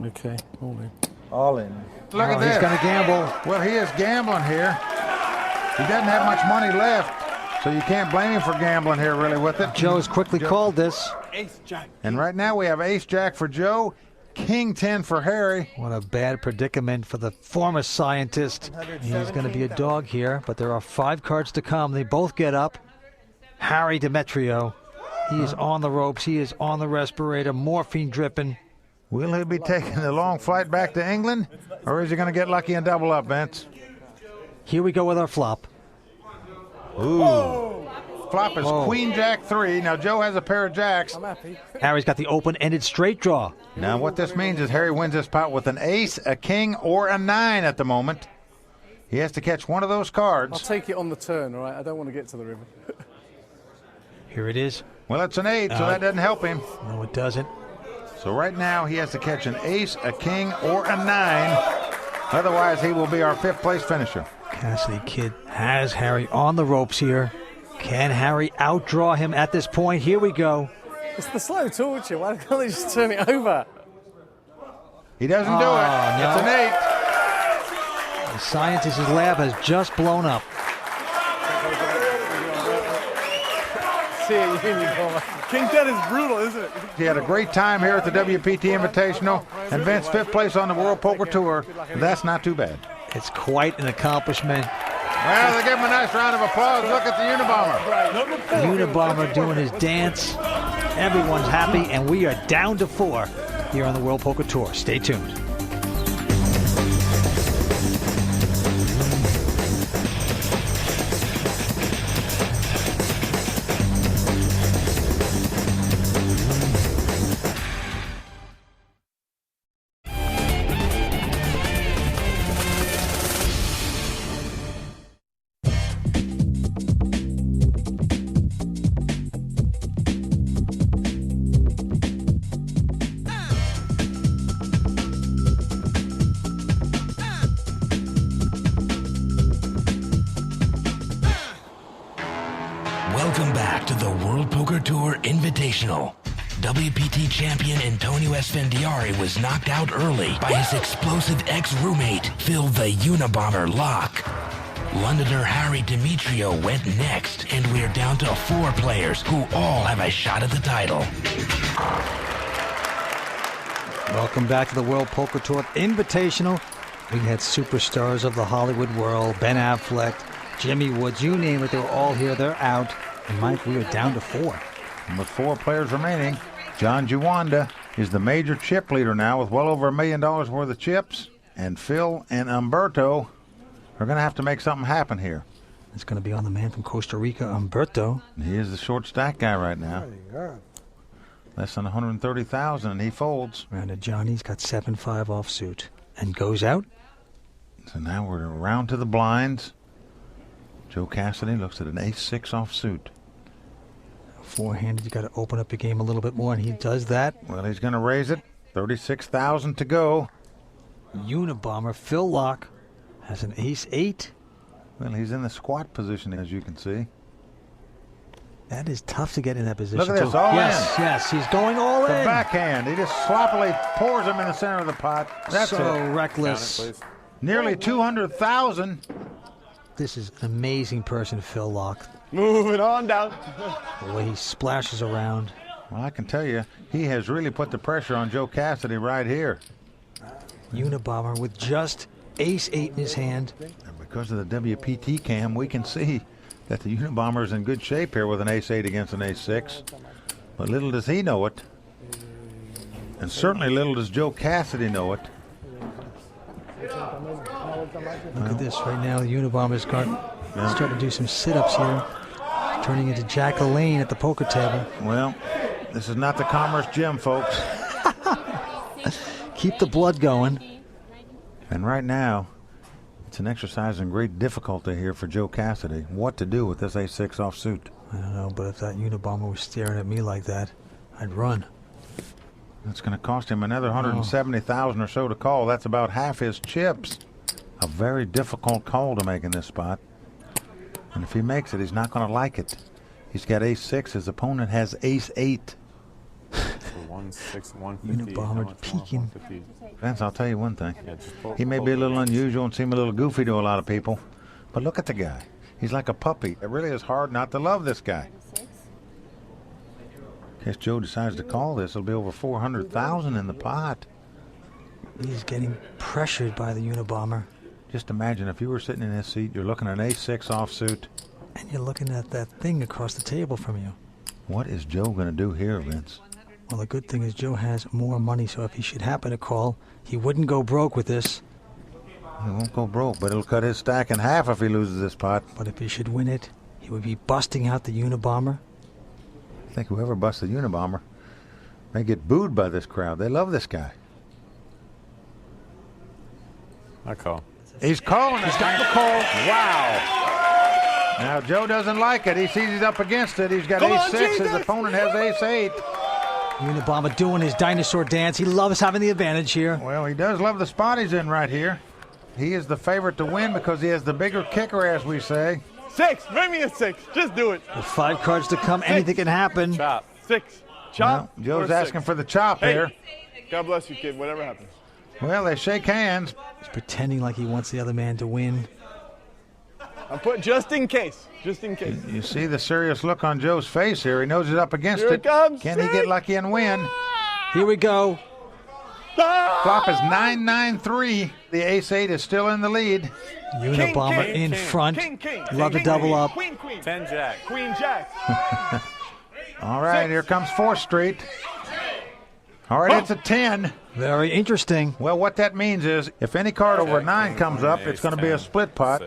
Okay, all in. All in. Look at this. He's gonna gamble. Well, he is gambling here. He doesn't have much money left, so you can't blame him for gambling here really with it. Joe's quickly called this. Ace jack. And right now we have ace jack for Joe, king 10 for Harry. What a bad predicament for the former scientist. He's going to be a dog here, but there are 5 cards to come. They both get up. Harry Demetrio. He is on the ropes. He is on the respirator. Morphine dripping. Will he be taking the long flight back to England, or is he going to get lucky and double up, Vince? Here we go with our flop. Ooh. Flop is queen jack 3. Now Joe has a pair of jacks. I'm happy. Harry's got the open-ended straight draw. Now what this means is Harry wins this pot with an ace, a king, or a 9 at the moment. He has to catch one of those cards. I'll take it on the turn, all right? I don't want to get to the river. Here it is. Well, it's an 8, so that doesn't help him. No, it doesn't. So right now he has to catch an ace, a king, or a 9. Otherwise, he will be our 5th place finisher. Cassidy Kid has Harry on the ropes here. Can Harry outdraw him at this point? Here we go. It's the slow torture. Why can't they just turn it over? He doesn't do it. No. It's an 8. The scientist's lab has just blown up. See it, Union. King 10 is brutal, isn't it? He had a great time here at the WPT Invitational, and Vince 5th place on the World Poker Tour. That's not too bad. It's quite an accomplishment. Well, they give him a nice round of applause. Look at the Unabomber. Unabomber doing his dance. Everyone's happy, and we are down to 4 here on the World Poker Tour. Stay tuned. Welcome back to the World Poker Tour Invitational. WPT champion Antonio Esfandiari was knocked out early by his explosive ex-roommate, Phil the Unabomber Locke. Londoner Harry Demetrio went next, and we're down to 4 players who all have a shot at the title. Welcome back to the World Poker Tour Invitational. We had superstars of the Hollywood world, Ben Affleck, Jimmy Woods, you name it, they're all here, they're out. And Mike, we are down to 4. And with 4 players remaining, John Juanda is the major chip leader now with well over $1 million worth of chips. And Phil and Umberto are going to have to make something happen here. It's going to be on the man from Costa Rica, Umberto. He is the short stack guy right now. Less than 130,000, and he folds. Round to Johnny's got 7-5 offsuit and goes out. So now we're around to the blinds. Joe Cassidy looks at an ace-6 offsuit. Four-handed, you got to open up your game a little bit more, and he does that. Well, he's going to raise it. 36,000 to go. Unabomber Phil Locke has an ace-8. Well, he's in the squat position, as you can see. That is tough to get in that position. Look at this, all in. Yes, he's going all in. The backhand. He just sloppily pours him in the center of the pot. That's so it. reckless. Nearly 200,000. This is an amazing person, Phil Locke. Moving on down. The way he splashes around. Well, I can tell you, he has really put the pressure on Joe Cassidy right here. Unabomber with just ace-8 in his hand. And because of the WPT cam, we can see that the Unabomber is in good shape here with an ace-8 against an ace-6. But little does he know it. And certainly little does Joe Cassidy know it. Look at this right now. The Unabomber's starting to do some sit-ups here, turning into Jack LaLanne at the poker table. Well, this is not the Commerce Gym, folks. Keep the blood going. And right now, it's an exercise in great difficulty here for Joe Cassidy. What to do with this ace-6 offsuit? I don't know, but if that Unabomber was staring at me like that, I'd run. It's going to cost him another 170,000 or so to call. That's about half his chips. A very difficult call to make in this spot. And if he makes it, he's not going to like it. He's got ace-6. His opponent has ace-8. 1-6, 150. Unabomber peeking. Vince, I'll tell you one thing. He may be a little unusual and seem a little goofy to a lot of people, but look at the guy. He's like a puppy. It really is hard not to love this guy. In case Joe decides to call this, it'll be over 400,000 in the pot. He's getting pressured by the Unabomber. Just imagine if you were sitting in this seat, you're looking at an ace-6 offsuit. And you're looking at that thing across the table from you. What is Joe going to do here, Vince? Well, the good thing is Joe has more money, so if he should happen to call, he wouldn't go broke with this. He won't go broke, but it'll cut his stack in half if he loses this pot. But if he should win it, he would be busting out the Unabomber. I think whoever busts the Unabomber may get booed by this crowd. They love this guy. I call. He's calling. He's got the call. Wow. Now, Joe doesn't like it. He sees he's up against it. He's got ace-6. His opponent has ace-8. Unabomber doing his dinosaur dance. He loves having the advantage here. Well, he does love the spot he's in right here. He is the favorite to win because he has the bigger kicker, as we say. 6. Bring me a 6. Just do it. With 5 cards to come, anything can happen. Chop. 6. Chop. Well, Joe's asking for the chop here. God bless you, kid. Whatever happens. Well, they shake hands. He's pretending like he wants the other man to win. I'm put just in case. Just in case. You see the serious look on Joe's face here. He knows he's up against Here it comes. Can he get lucky and win? Here we go. Flop is 9-9-3. The ace-8 is still in the lead. Unabomber in front. Love to double up. 10 jack. Queen jack. All right, here comes 4th Street. All right, it's a 10. Very interesting. Well, what that means is if any card over 9 comes up, it's going to be a split pot.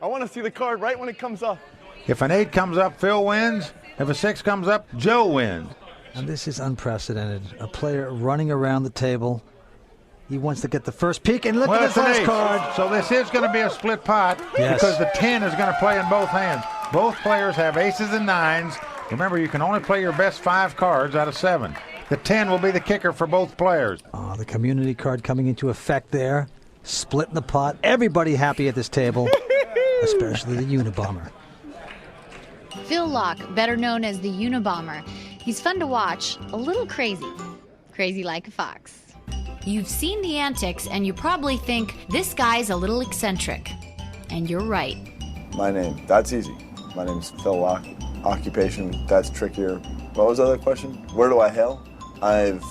I want to see the card right when it comes up. If an 8 comes up, Phil wins. If a 6 comes up, Joe wins. And this is unprecedented. A player running around the table. He wants to get the first peek, and look at his last card. So this is going to be a split pot because the 10 is going to play in both hands. Both players have aces and 9s. Remember, you can only play your best 5 cards out of 7. The 10 will be the kicker for both players. Oh, the community card coming into effect there. Splitting the pot. Everybody happy at this table, especially the Unabomber. Phil Locke, better known as the Unabomber. He's fun to watch, a little crazy. Crazy like a fox. You've seen the antics, and you probably think, this guy's a little eccentric. And you're right. My name, that's easy. My name's Phil Locke. Occupation, that's trickier. What was the other question? Where do I hail? I've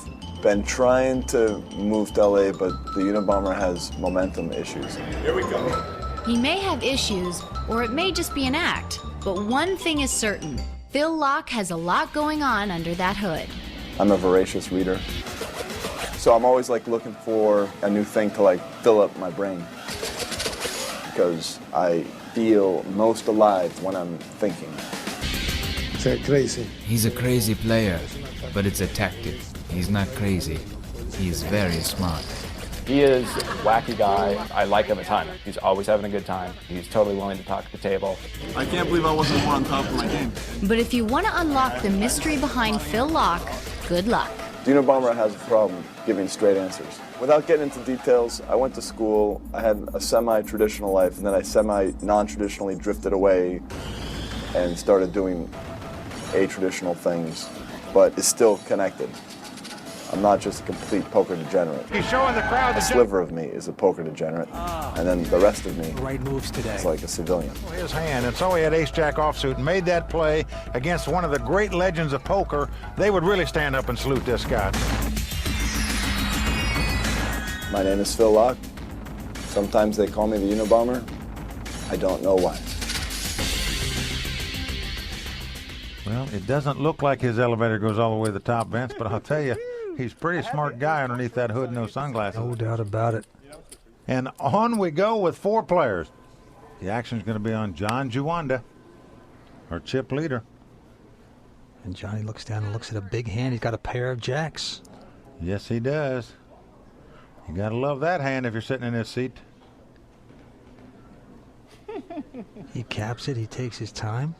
been trying to move to LA, but the Unabomber has momentum issues. Here we go. He may have issues, or it may just be an act. But one thing is certain. Phil Locke has a lot going on under that hood. I'm a voracious reader. So I'm always looking for a new thing to fill up my brain. Because I feel most alive when I'm thinking. It's crazy. He's a crazy player, but it's a tactic. He's not crazy. He is very smart. He is a wacky guy. I like him a ton. He's always having a good time. He's totally willing to talk at the table. I can't believe I wasn't more on top of my game. But if you want to unlock the mystery behind Phil Locke, good luck. The Unabomber has a problem giving straight answers. Without getting into details, I went to school. I had a semi-traditional life, and then I semi-non-traditionally drifted away and started doing a-traditional things, but it's still connected. I'm not just a complete poker degenerate. He's showing the crowd a sliver of me is a poker degenerate, and then the rest of me right moves today. is like a civilian. His hand, and so he had ace-jack offsuit and made that play against one of the great legends of poker. They would really stand up and salute this guy. My name is Phil Locke. Sometimes they call me the Unabomber. I don't know why. Well, it doesn't look like his elevator goes all the way to the top, Vince, but I'll tell you, he's a pretty smart guy underneath that hood and those sunglasses. No doubt about it. And on we go with 4 players. The action's going to be on John Juanda, our chip leader. And Johnny looks down and looks at a big hand. He's got a pair of jacks. Yes, he does. You got to love that hand if you're sitting in his seat. He caps it. He takes his time.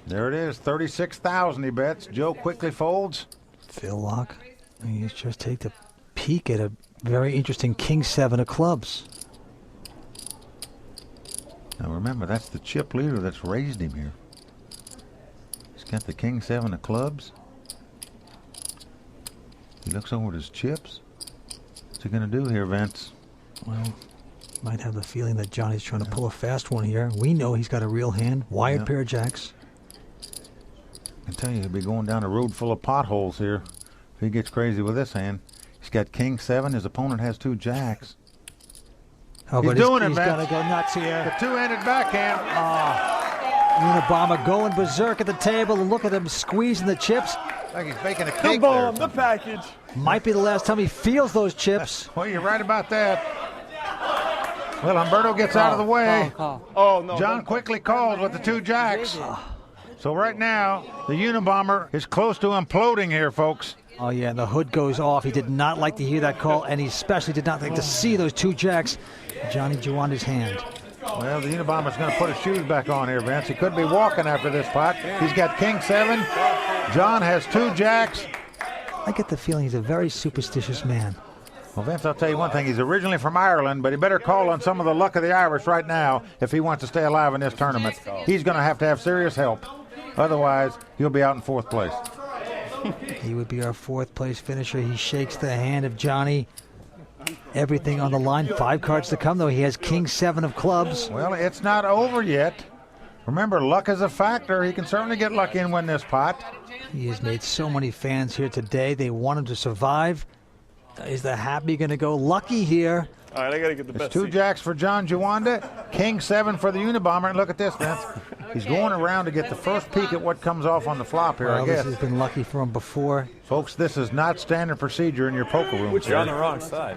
There it is, 36,000 he bets. Joe quickly folds. Phil Locke. He's just take a peek at a very interesting King-7 of clubs. Now remember, that's the chip leader that's raised him here. He's got the King-7 of clubs. He looks over at his chips. What's he going to do here, Vince? Well, might have the feeling that Johnny's trying to pull a fast one here. We know he's got a real hand. Wired pair of jacks. I can tell you, he'll be going down a road full of potholes here if he gets crazy with this hand. He's got King-7. His opponent has 2 jacks. Oh, he's doing it, He's man. going to go nuts here. The 2-handed backhand. Unabomber going berserk at the table, and look at him squeezing the chips. Like he's baking a cake there. The package. Might be the last time he feels those chips. Well, you're right about that. Well, Humberto gets out of the way. Oh, no. John quickly calls with the 2 jacks. So right now, the Unabomber is close to imploding here, folks. Oh, yeah, and the hood goes off. He did not like to hear that call, and he especially did not like to see those 2 jacks. Johnny Juanda's hand. Well, the Unabomber's going to put his shoes back on here, Vince. He could be walking after this pot. He's got King-7. John has 2 jacks. I get the feeling he's a very superstitious man. Well, Vince, I'll tell you one thing. He's originally from Ireland, but he better call on some of the luck of the Irish right now if he wants to stay alive in this tournament. He's going to have serious help. Otherwise, he'll be out in 4th place. He would be our 4th place finisher. He shakes the hand of Johnny. Everything on the line. 5 cards to come, though. He has King-7 of clubs. Well, it's not over yet. Remember, luck is a factor. He can certainly get lucky and win this pot. He has made so many fans here today. They want him to survive. Is the happy going to go lucky here? All right, I got to get the best. It's 2 jacks for John Juanda, King 7 for the Unabomber. And look at this, Vince. He's going around to get the first peek at what comes off on the flop here, I guess. This has been lucky for him before. Folks, this is not standard procedure in your poker room. You're on the wrong side.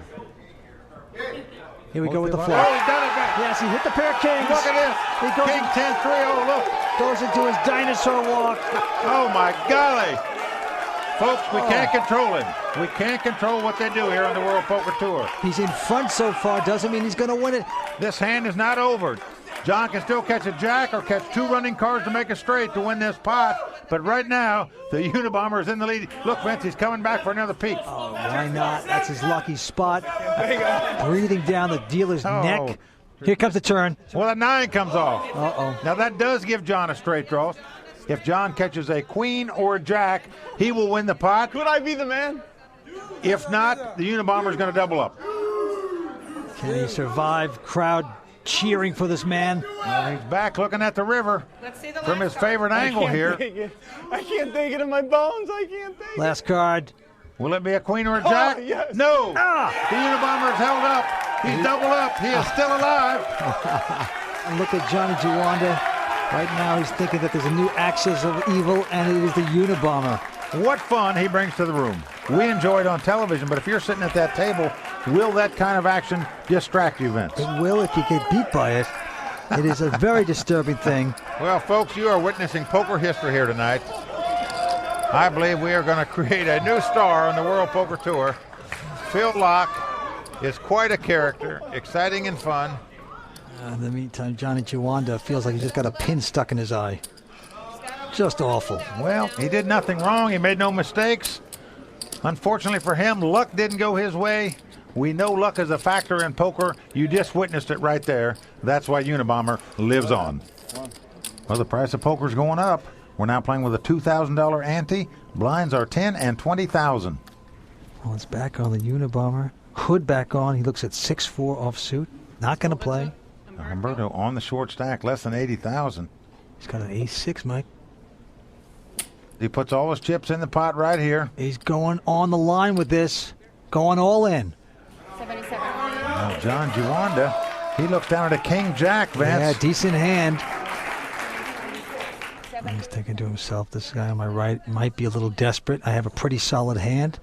Here we go with the flop. Oh, he's done it back. Yes, he hit the pair of kings. Look at this. He goes King 10-3. Oh, look. Goes into his dinosaur walk. Oh, my golly. Folks, we can't control him. We can't control what they do here on the World Poker Tour. He's in front so far. Doesn't mean he's going to win it. This hand is not over. John can still catch a jack or catch 2 running cards to make a straight to win this pot. But right now, the Unabomber is in the lead. Look, Vince, he's coming back for another peek. Oh, why not? That's his lucky spot. Breathing down the dealer's neck. Here comes the turn. Well, a 9 comes off. Uh-oh. Now, that does give John a straight draw. If John catches a queen or a jack, he will win the pot. Could I be the man? If not, the Unabomber is going to double up. Can he survive? Crowd cheering for this man. Well, he's back looking at the river Let's see the from his last card. favorite angle here. I can't take it in my bones. I can't take it. Last card. Will it be a queen or a jack? Yes. No. The Unabomber is held up. He's doubled up. He is still alive. And look at Johnny Juanda. Right now he's thinking that there's a new axis of evil, and it is the Unabomber. What fun he brings to the room. We enjoy it on television, but if you're sitting at that table, will that kind of action distract you, Vince? It will if you get beat by it. It is a very disturbing thing. Well, folks, you are witnessing poker history here tonight. I believe we are going to create a new star on the World Poker Tour. Phil Locke is quite a character, exciting and fun. In the meantime, Johnny Juanda feels like he just got a pin stuck in his eye. Just awful. Well, he did nothing wrong. He made no mistakes. Unfortunately for him, luck didn't go his way. We know luck is a factor in poker. You just witnessed it right there. That's why Unabomber lives on. Well, the price of poker is going up. We're now playing with a $2,000 ante. Blinds are 10 and 20,000. Well, it's back on the Unabomber. Hood back on. He looks at 6-4 offsuit. Not going to play. Humberto on the short stack, less than 80,000. He's got an ace-6, Mike. He puts all his chips in the pot right here. He's going on the line with this. Going all in. 77. Now, John Juanda, he looks down at a king-jack, Vince. Yeah, decent hand. He's thinking to himself, this guy on my right might be a little desperate. I have a pretty solid hand.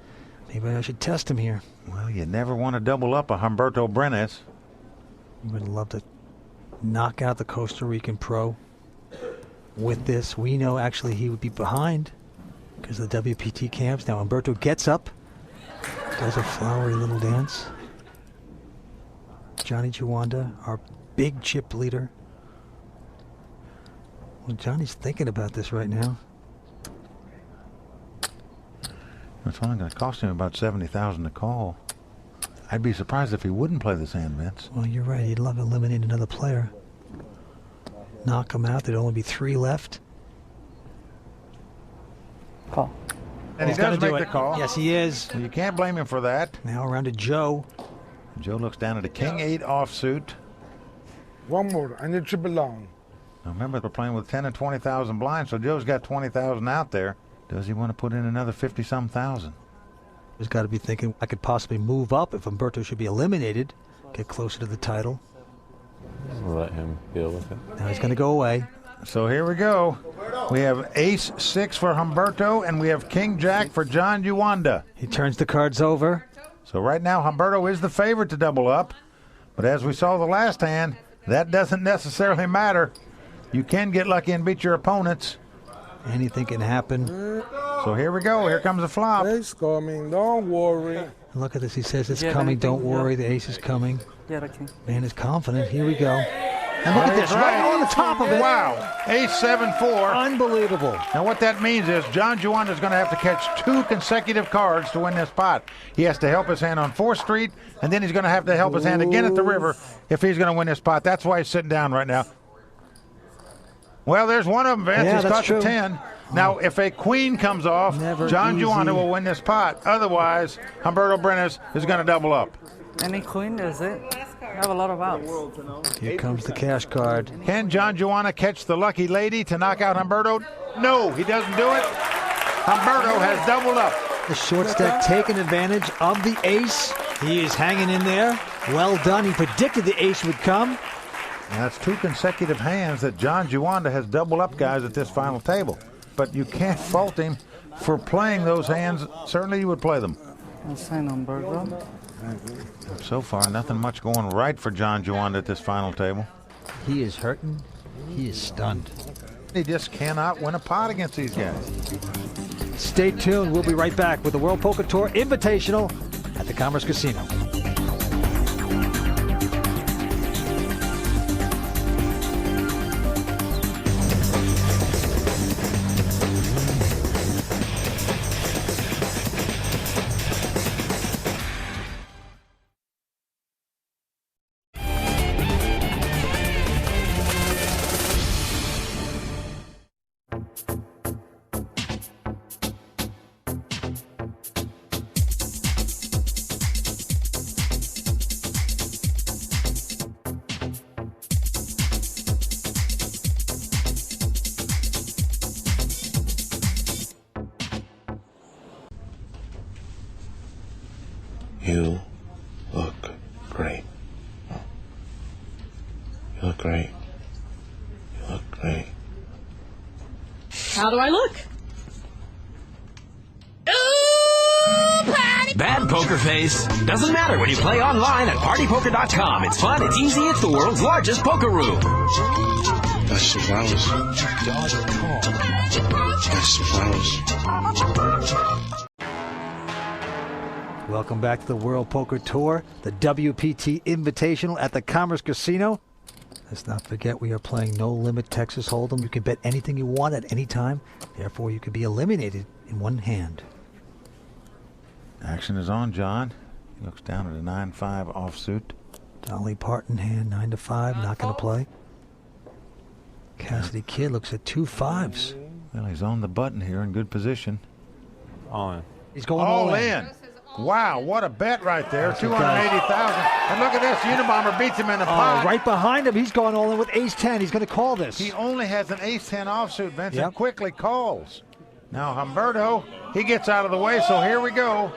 Maybe I should test him here. Well, you never want to double up a Humberto Brenes. You would love to knock out the Costa Rican pro with this. We know actually he would be behind because of the WPT camps. Now Humberto gets up, does a flowery little dance. Johnny Juanda, our big chip leader. Well, Johnny's thinking about this right now. It's only going to cost him about $70,000 to call. I'd be surprised if he wouldn't play this hand, Vince. Well, you're right. He'd love to eliminate another player. Knock him out. There'd only be 3 left. Call. And he does make the call. Yes, he is. Well, you can't blame him for that. Now around to Joe. Joe looks down at a king-8 offsuit. One more. I need triple down. Now remember, we're playing with 10 and 20,000 blinds, so Joe's got 20,000 out there. Does he want to put in another 50-some thousand? He's got to be thinking, I could possibly move up if Humberto should be eliminated, get closer to the title. Let him deal with it. Now he's going to go away. So here we go. We have ace-6 for Humberto, and we have king-jack for John Juanda. He turns the cards over. So right now, Humberto is the favorite to double up. But as we saw the last hand, that doesn't necessarily matter. You can get lucky and beat your opponents. Anything can happen. So here we go. Here comes the flop. Ace coming. Don't worry. Look at this. He says it's coming. Don't worry. The ace is coming. Man is confident. Here we go. And look at this. Right on the top of it. Wow. Ace-7-4. Unbelievable. Now what that means is John Juanda is going to have to catch 2 consecutive cards to win this pot. He has to help his hand on 4th Street, and then he's going to have to help his hand again at the river if he's going to win this pot. That's why he's sitting down right now. Well, there's one of them, Vince. Yeah, he's that's caught true. the 10. Now, if a queen comes off, Never John easy. Juanda will win this pot. Otherwise, Humberto Brenes is going to double up. Any queen, is it? Last card. have a lot of outs. Here comes the cash card. Can John Juanda catch the lucky lady to knock out Humberto? No, he doesn't do it. Humberto has doubled up. The short stack taking advantage of the ace. He is hanging in there. Well done. He predicted the ace would come. And that's 2 consecutive hands that John Juanda has doubled up guys at this final table. But you can't fault him for playing those hands. Certainly you would play them. So far, nothing much going right for John Juanda at this final table. He is hurting. He is stunned. He just cannot win a pot against these guys. Stay tuned. We'll be right back with the World Poker Tour Invitational at the Commerce Casino. You look great. You look great. You look great. How do I look? Bad poker face. Doesn't matter when you play online at partypoker.com. It's fun, it's easy, it's the world's largest poker room. That's some flowers. That's some flowers. Welcome back to the World Poker Tour, the WPT Invitational at the Commerce Casino. Let's not forget we are playing No Limit Texas Hold'em. You can bet anything you want at any time. Therefore, you can be eliminated in one hand. Action is on, John. He looks down at a 9-5 offsuit. Dolly Parton hand, 9-5, not going to play. Cassidy Kidd looks at 2 5s. Well, he's on the button here in good position. All in. He's going all in. Wow, what a bet right there. 280,000. And look at this. Unabomber beats him in the pot. Right behind him. He's going all in with ace-10. He's going to call this. He only has an ace-10 offsuit, Vince, and quickly calls. Now, Humberto, he gets out of the way, so here we go.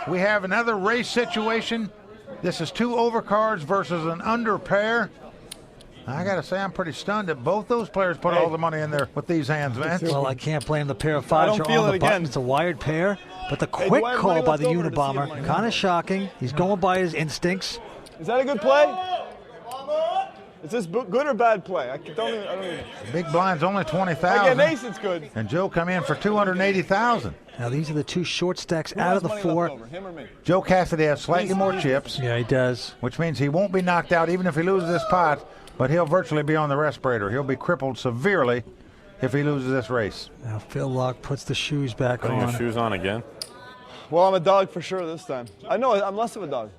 We have another race situation. This is 2 overcards versus an under pair. I got to say, I'm pretty stunned that both those players put all the money in there with these hands, Vince. Well, I can't blame the pair of 5s are on the button. It's a wired pair. But the quick call by the Unabomber, kind of shocking. He's going by his instincts. Is that a good play? Is this good or bad play? I don't even. The big blind's only 20,000. I get an ace, it's good. And Joe come in for 280,000. Now these are the 2 short stacks out of the 4. Him or me? Joe Cassidy has slightly more chips. Yeah, he does. Which means he won't be knocked out even if he loses this pot, but he'll virtually be on the respirator. He'll be crippled severely if he loses this race. Now Phil Locke puts the shoes back on. Putting the shoes on again. Well, I'm a dog for sure this time. I know I'm less of a dog.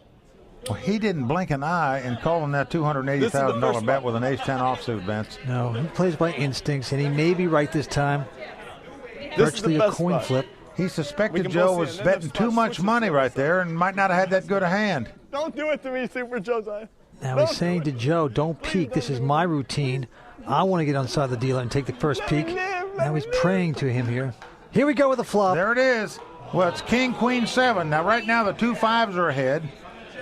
Well, he didn't blink an eye in calling that $280,000 bet with an ace-10 offsuit, Vince. No, he plays by instincts, and he may be right this time. Virtually a coin flip. He suspected Joe was betting too much money right there and might not have had that good a hand. Don't do it to me, Super Josiah. Now he's saying to Joe, don't peek. This is my routine. I want to get on the side of the dealer and take the first peek. Now he's praying to him here. Here we go with the flop. There it is. Well, it's King, Queen, 7. Now, right now, the 2 5s are ahead.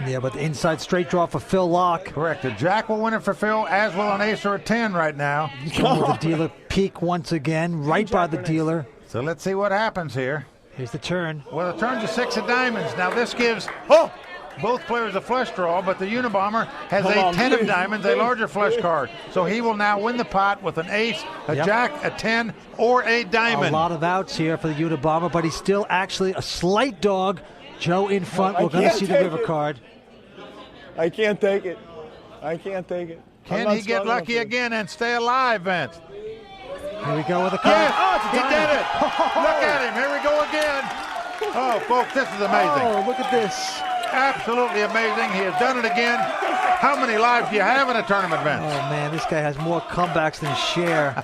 Yeah, but the inside straight draw for Phil Locke. Correct. The Jack will win it for Phil, as will an ace or a 10 right now. He's going with the dealer peek once again, right by the dealer. So let's see what happens here. Here's the turn. Well, the turn's a 6 of diamonds. Now, this gives both players a flush draw, but the Unabomber has a 10 of diamonds, a larger flush card. So he will now win the pot with an ace, a jack, a 10, or a diamond. A lot of outs here for the Unabomber, but he's still actually a slight dog. Joe in front. We're going to see the river card. I can't take it. I can't take it. Can he get lucky again and stay alive, Vince? Here we go with the card. Yes, he did it. Look at him. Here we go again. Oh, folks, this is amazing. Oh, look at this. Absolutely amazing. He has done it again. How many lives do you have in a tournament, Vince? Oh, man, this guy has more comebacks than Cher.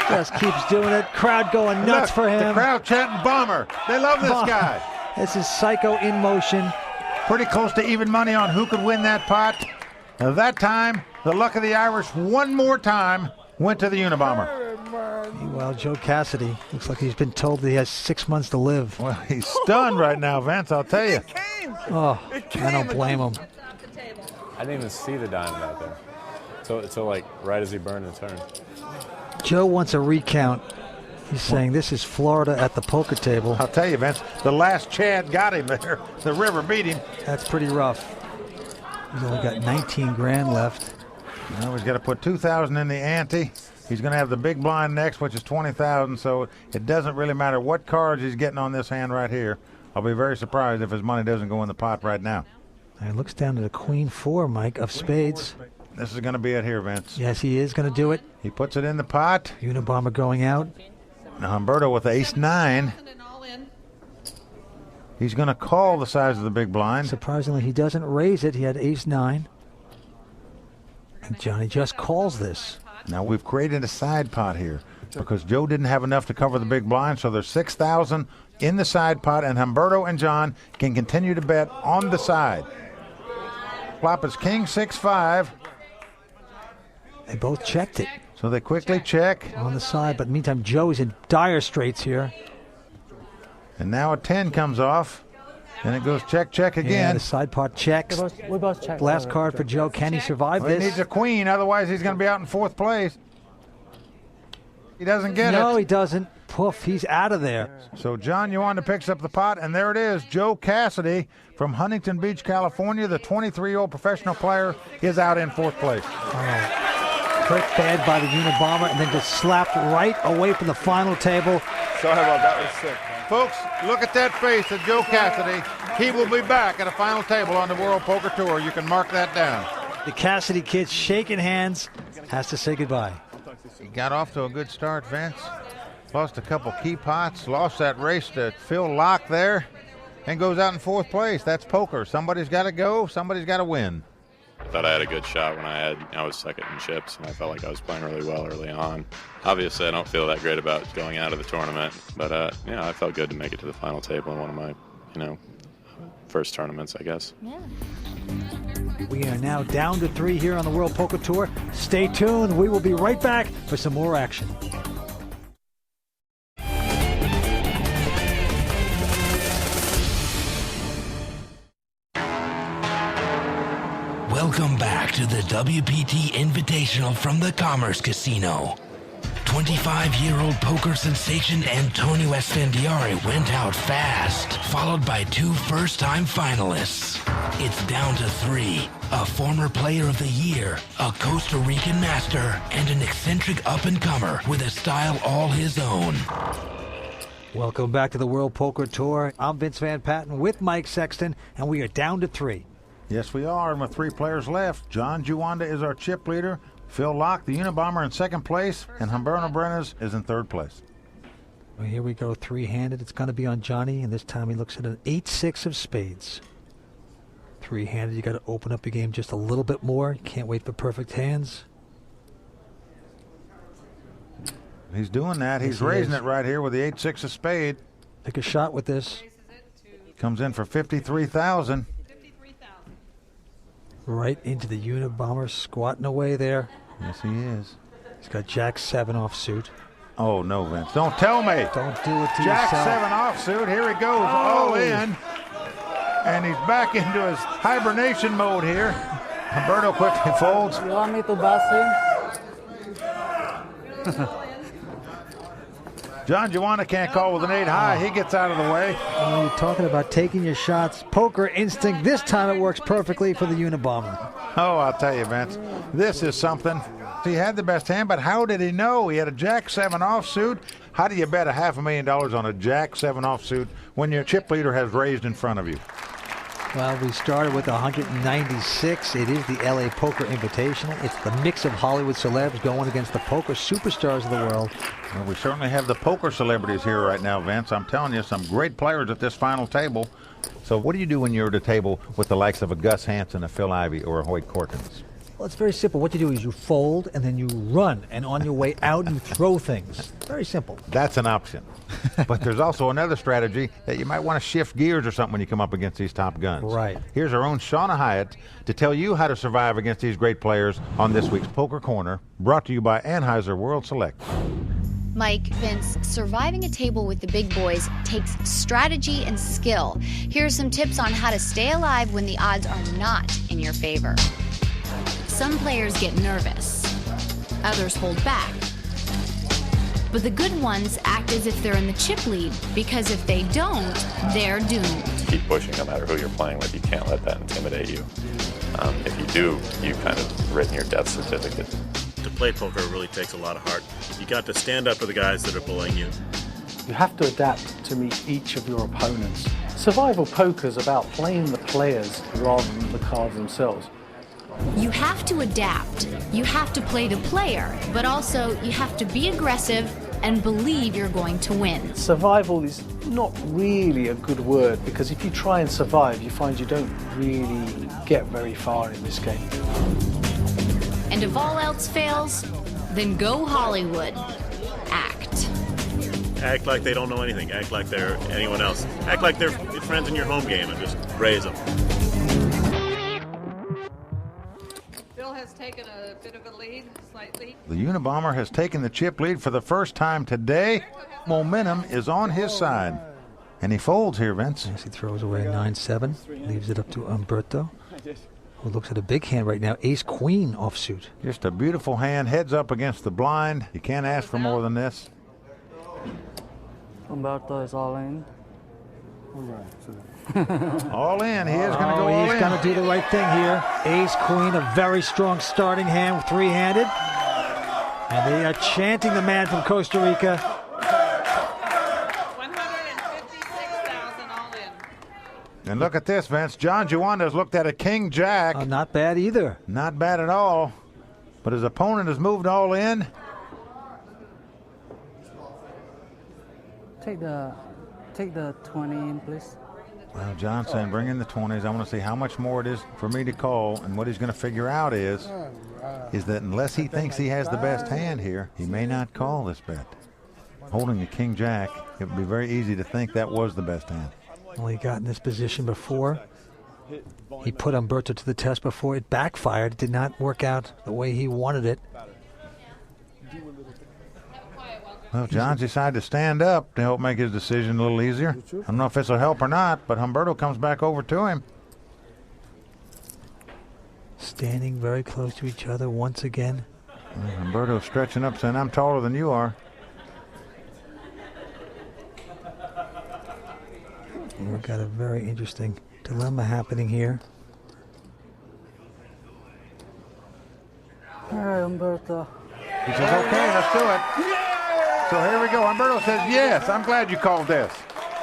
Just keeps doing it. Crowd going nuts for him. The crowd chanting bomber. They love this guy. This is Psycho in motion. Pretty close to even money on who could win that pot. Now, that time, the luck of the Irish one more time went to the Unabomber. Well, Joe Cassidy looks like he's been told that he has 6 months to live. Well, he's stunned right now, Vince, I'll tell you. Oh, I don't blame him. I didn't even see the diamond out there. So like, right as he burned the turn. Joe wants a recount. He's saying this is Florida at the poker table. I'll tell you, Vince, the last Chad got him there. The river beat him. That's pretty rough. He's only got 19 grand left. Now he's got to put 2,000 in the ante. He's going to have the big blind next, which is 20,000, so it doesn't really matter what cards he's getting on this hand right here. I'll be very surprised if his money doesn't go in the pot right now. He looks down to the Queen 4, Mike, of spades. This is going to be it here, Vince. Yes, he is going to do it. He puts it in the pot. Unabomber going out. Now Humberto with ace 9. He's going to call the size of the big blind. Surprisingly, he doesn't raise it. He had ace 9. And Johnny just calls this. Now we've created a side pot here because Joe didn't have enough to cover the big blind, so there's 6,000 in the side pot, and Humberto and John can continue to bet on the side. Flop is king 6-5. They both checked it. So they quickly check. On the side, but meantime, Joe is in dire straits here. And now a 10 comes off, and it goes check, check again. Yeah, the side pot checks. We both checked. Last card for Joe. Can he survive Well, this? he needs a queen, otherwise he's going to be out in 4th place. He doesn't get it. No, he doesn't. Poof, he's out of there. So John Uwanda picks up the pot, and there it is. Joe Cassidy from Huntington Beach, California, the 23-year-old professional player, is out in 4th place. Quick bad by the Unabomber, and then just slapped right away from the final table. Sorry about that. Was sick. Folks, look at that face of Joe Cassidy. He will be back at a final table on the World Poker Tour. You can mark that down. The Cassidy kid shaking hands, has to say goodbye. He got off to a good start, Vince. Lost a couple key pots, lost that race to Phil Locke there, and goes out in 4th place. That's poker. Somebody's got to go. Somebody's got to win. I thought I had a good shot when I was second in chips, and I felt like I was playing really well early on. Obviously, I don't feel that great about going out of the tournament, but I felt good to make it to the final table in one of my, first tournaments, I guess. Yeah. We are now down to 3 here on the World Poker Tour. Stay tuned. We will be right back for some more action. Welcome back to the WPT Invitational from the Commerce Casino. 25-year-old poker sensation Antonio Esfandiari went out fast, followed by 2 first-time finalists. It's down to 3, a former player of the year, a Costa Rican master, and an eccentric up-and-comer with a style all his own. Welcome back to the World Poker Tour. I'm Vince Van Patten with Mike Sexton, and we are down to 3. Yes, we are, and with 3 players left. John Uwanda is our chip leader. Phil Locke, the Unabomber, in 2nd place, and Humberto Brenes is in 3rd place. Well, here we go, 3-handed. It's going to be on Johnny, and this time he looks at an 8-6 of spades. 3-handed, you got to open up your game just a little bit more. You can't wait for perfect hands. He's doing that. He's raising it right here with the 8-6 of spade. Take a shot with this. Comes in for 53,000. Right into the Unabomber, squatting away there. Yes, he is. He's got Jack 7 offsuit. Oh, no, Vince. Don't tell me. Don't do it to Jack yourself. 7 offsuit. Here he goes, all in. And he's back into his hibernation mode here. Humberto quickly folds. You want me to bust him? John Uwanda can't call with an 8 high. He gets out of the way. Oh, you're talking about taking your shots. Poker instinct. This time it works perfectly for the Unabomber. Oh, I'll tell you, Vince. This is something. He had the best hand, but how did he know? He had a Jack 7 offsuit. How do you bet $500,000 on a Jack 7 offsuit when your chip leader has raised in front of you? Well, we started with 196. It is the LA Poker Invitational. It's the mix of Hollywood celebs going against the poker superstars of the world. Well, we certainly have the poker celebrities here right now, Vince. I'm telling you, some great players at this final table. So what do you do when you're at a table with the likes of a Gus Hansen, a Phil Ivey, or a Hoyt Corkins? Well, it's very simple. What you do is you fold and then you run, and on your way out you throw things. Very simple. That's an option. But there's also another strategy that you might want to shift gears or something when you come up against these top guns. Right. Here's our own Shauna Hyatt to tell you how to survive against these great players on this week's Poker Corner, brought to you by Anheuser World Select. Mike, Vince, surviving a table with the big boys takes strategy and skill. Here are some tips on how to stay alive when the odds are not in your favor. Some players get nervous. Others hold back. But the good ones act as if they're in the chip lead, because if they don't, they're doomed. Keep pushing no matter who you're playing with. You can't let that intimidate you. If you do, you've kind of written your death certificate. To play poker really takes a lot of heart. You got to stand up to the guys that are bullying you. You have to adapt to meet each of your opponents. Survival poker is about playing the players rather than the cards themselves. You have to adapt. You have to play the player, but also you have to be aggressive and believe you're going to win. Survival is not really a good word, because if you try and survive, you find you don't really get very far in this game. And if all else fails, then go Hollywood. Act. Act like they don't know anything. Act like they're anyone else. Act like they're friends in your home game and just raise them. Phil has taken a bit of a lead, slightly. The Unabomber has taken the chip lead for the first time today. Momentum is on his side. And he folds here, Vince. Yes, he throws away a 9-7, leaves it up to Umberto, who looks at a big hand right now, ace-queen offsuit. Just a beautiful hand, heads up against the blind. You can't ask for more than this. Umberto is all in. All in. He is going to go all in. He's going to do the right thing here. Ace-queen, a very strong starting hand, three-handed. And they are chanting the man from Costa Rica. 156,000 all in. And look at this, Vince. John Juanda has looked at a king-jack. Not bad either. Not bad at all. But his opponent has moved all in. Take the 20 in, please. Well, John saying bring in the 20s. I want to see how much more it is for me to call. And what he's going to figure out is that unless he thinks he has the best hand here, he may not call this bet. Holding the king-jack, it would be very easy to think that was the best hand. Well, he got in this position before. He put Umberto to the test before. It backfired. It did not work out the way he wanted it. Well, John's decided to stand up to help make his decision a little easier. I don't know if this will help or not, but Humberto comes back over to him. Standing very close to each other once again. Humberto stretching up, saying, I'm taller than you are. And we've got a very interesting dilemma happening here. All right, Umberto. He says, okay, let's do it. So here we go. Umberto says, yes, I'm glad you called this.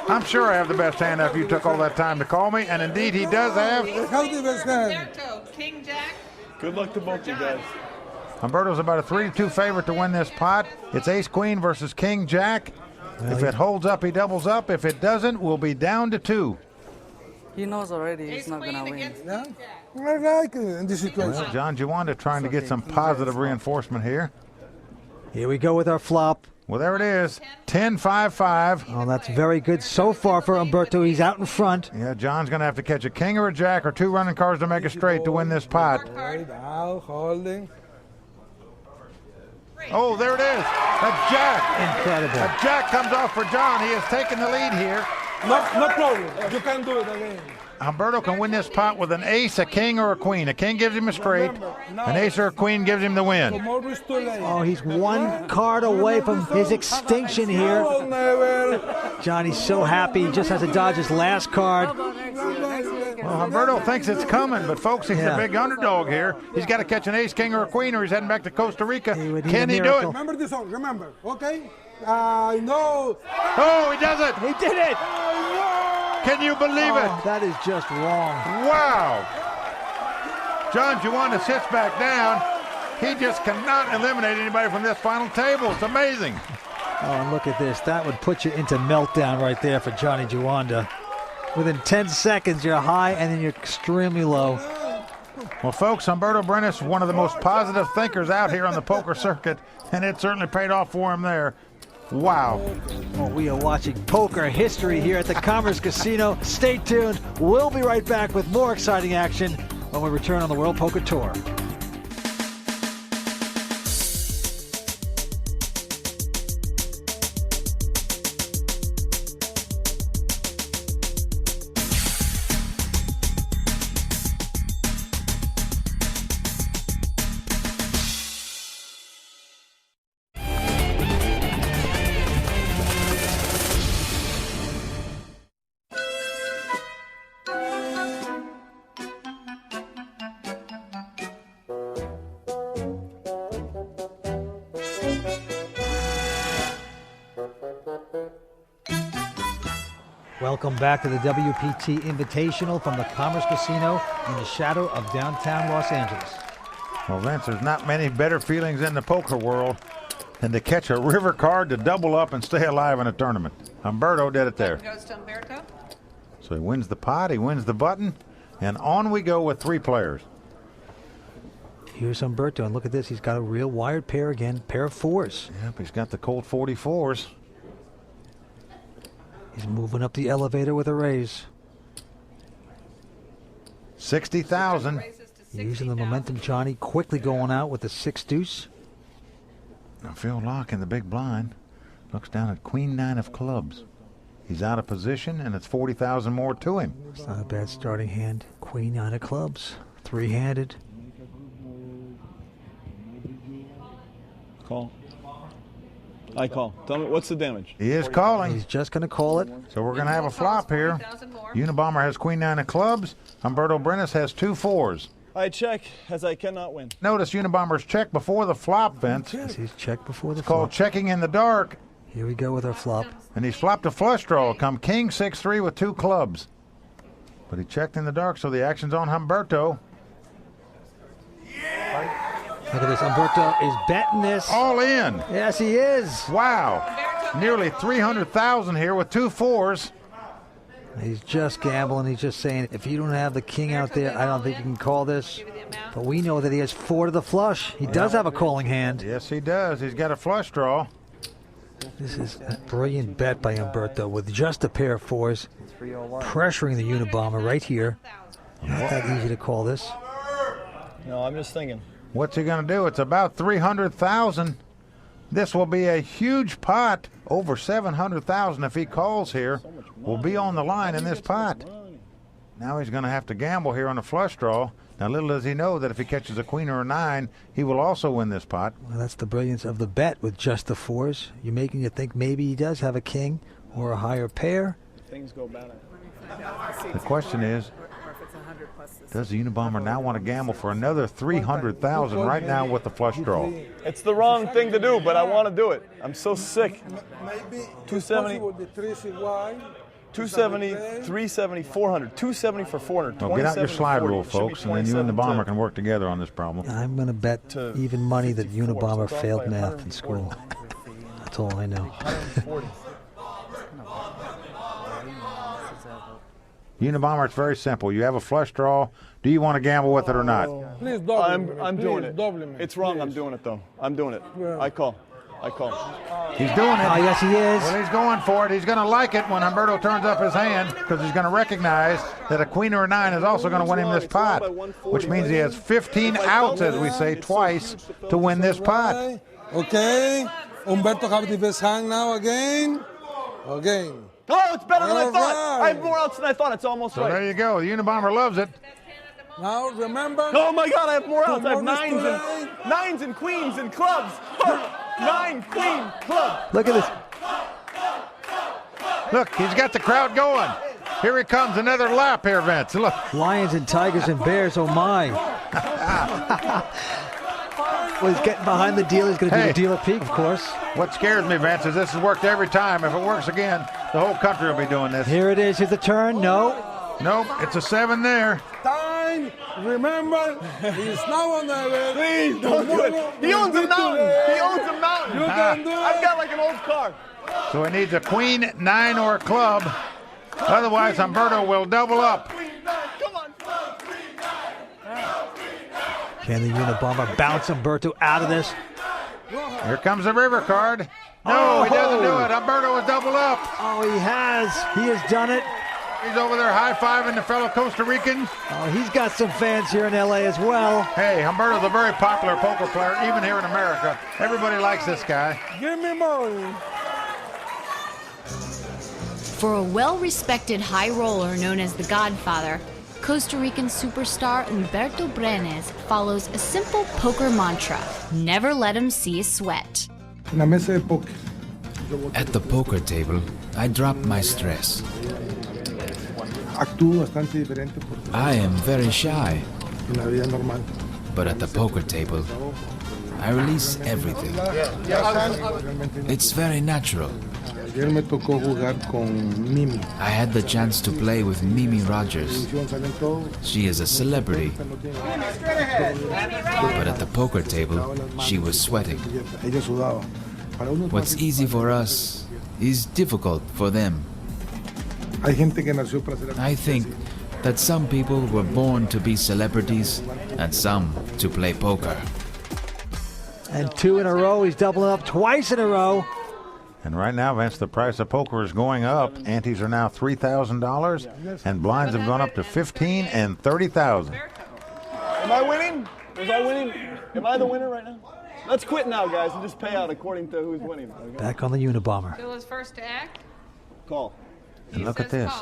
I'm sure I have the best hand after you took all that time to call me, and indeed he does have. Umberto, King Jack. Good luck to both you guys. Umberto's about a 3-2 favorite to win this pot. It's ace-queen versus king-jack. Well, if it holds up, he doubles up. If it doesn't, we'll be down to 2. He knows already he's not going to win. Yeah? I like it in this situation. Well, John Juanda trying to get some positive reinforcement here. Here we go with our flop. Well, there it is. 10-5-5. Oh, that's very good so far for Umberto. He's out in front. Yeah, John's going to have to catch a king or a jack or 2 running cards to make it straight to win this pot. Now, holding. Oh, there it is. A jack. Incredible. A jack comes off for John. He has taken the lead here. No problem. You can do it again. Umberto can win this pot with an ace, a king, or a queen. A king gives him a straight. An ace or a queen gives him the win. Oh, he's one card away from his extinction here. Johnny's so happy. He just has to dodge his last card. Well, Umberto thinks it's coming, but folks, he's a big underdog here. He's got to catch an ace, king, or a queen, or he's heading back to Costa Rica. Can he do it? Remember this song, remember, okay? I know. Oh, he does it. He did it. Can you believe it? That is just wrong. Wow. John Juanda sits back down. He just cannot eliminate anybody from this final table. It's amazing. Oh, and look at this. That would put you into meltdown right there for Johnny Juanda. Within 10 seconds, you're high, and then you're extremely low. Well, folks, Humberto Brenes is one of the most positive thinkers out here on the poker circuit, and it certainly paid off for him there. Wow. Well, we are watching poker history here at the Commerce Casino. Stay tuned. We'll be right back with more exciting action when we return on the World Poker Tour. Welcome back to the WPT Invitational from the Commerce Casino in the shadow of downtown Los Angeles. Well, Vince, there's not many better feelings in the poker world than to catch a river card to double up and stay alive in a tournament. Humberto did it there. Goes to Humberto. So he wins the pot, he wins the button, and on we go with 3 players. Here's Humberto, and look at this. He's got a real wired pair again, pair of 4s. Yep, he's got the cold 44s. He's moving up the elevator with a raise. 60,000. Using the momentum, Johnny quickly going out with the 6-deuce. Now Phil Locke in the big blind looks down at Queen 9 of clubs. He's out of position, and it's 40,000 more to him. It's not a bad starting hand. Queen 9 of clubs, 3-handed. Call. I call. Tell me, what's the damage? He is calling. He's just going to call it. So we're going to have a flop here. Unabomber has Queen 9 of clubs. Humberto Brenes has 2 4s. I check, as I cannot win. Notice Unabomber's check before the flop, Vince. Yes, he's checked before the flop. It's called checking in the dark. Here we go with our flop. And he's flopped a flush draw. Come King 6-3 with 2 clubs. But he checked in the dark, so the action's on Humberto. Look at this. Humberto is betting this. All in. Yes, he is. Wow. Nearly 300,000 here with 2 4s. He's just gambling. He's just saying, if you don't have the king out there, I don't think you can call this. But we know that he has 4 to the flush. He does have a calling hand. Yes, he does. He's got a flush draw. This is a brilliant bet by Humberto with just a pair of 4s, pressuring the Unabomber right here. Not that easy to call this. No, I'm just thinking. What's he going to do? It's about 300,000. This will be a huge pot, over 700,000 if he calls here. Will be on the line in this pot. Now he's going to have to gamble here on a flush draw. Now, little does he know that if he catches a queen or a 9, he will also win this pot. Well, that's the brilliance of the bet with just the 4s. You're making you think maybe he does have a king or a higher pair. Things go bad. The question is, does the Unabomber now want to gamble for another 300,000 right now with the flush draw? It's the wrong thing to do, but I want to do it. I'm so sick. Maybe 270, 270, 370, 370, 400. 270 for 400. Well, get out your slide rule, folks, and then you and the Bomber can work together on this problem. I'm going to bet even money that Unabomber failed math in school. That's all I know. Unabomber, it's very simple. You have a flush draw. Do you want to gamble with it or not? Please double I'm doing it. It's wrong. I'm doing it, though. I'm doing it. I call. I call. He's doing it. Oh, yes, he is. Well, he's going for it. He's going to like it when Humberto turns up his hand because he's going to recognize that a queen or a 9 is also going to win him this pot, which means he has 15 outs, as we say, twice to win this pot. Okay. Humberto have the best hand now again. Again. Oh, it's better than I thought. I have more outs than I thought. It's almost So right. there you go. The Unabomber loves it. Now remember. Oh my God, I have more outs. I have 9s and queens and clubs. 9 queen club. Look at this. Look, he's got the crowd going. Here he comes, another lap here, Vince. Look. Lions and tigers and bears, oh my. Well, he's getting behind the deal. He's going to do the dealer peak, of course. What scares me, Vince, is this has worked every time. If it works again, the whole country will be doing this. Here it is. Here's the turn. No. Nope, it's a 7 there. Time. Remember, he's now on the. Please don't do it. He owns a mountain. He owns a mountain. You can do it. I've got like an old car. So he needs a queen, 9, or a club. Otherwise, Humberto will double up. Come on. Can the Unabomber bounce Humberto out of this? Here comes the river card. No, he doesn't do it. Humberto is doubled up. Oh, he has. He has done it. He's over there high-fiving the fellow Costa Rican. Oh, he's got some fans here in L.A. as well. Hey, Humberto's a very popular poker player, even here in America. Everybody likes this guy. Give me money. For a well-respected high roller known as the Godfather, Costa Rican superstar Humberto Brenes follows a simple poker mantra: never let him see a sweat. At the poker table, I drop my stress. I am very shy. But at the poker table, I release everything. It's very natural. I had the chance to play with Mimi Rogers. She is a celebrity. But at the poker table, she was sweating. What's easy for us is difficult for them. I think that some people were born to be celebrities and some to play poker. And 2 in a row. He's doubling up twice in a row. And right now, Vince, the price of poker is going up. Antes are now $3,000, and blinds have gone up to $15,000 and $30,000. Am I winning? Was I winning? Am I the winner right now? Let's quit now, guys, and just pay out according to who's winning. Okay? Back on the Unabomber. Phil is first to act. Call. And look at this.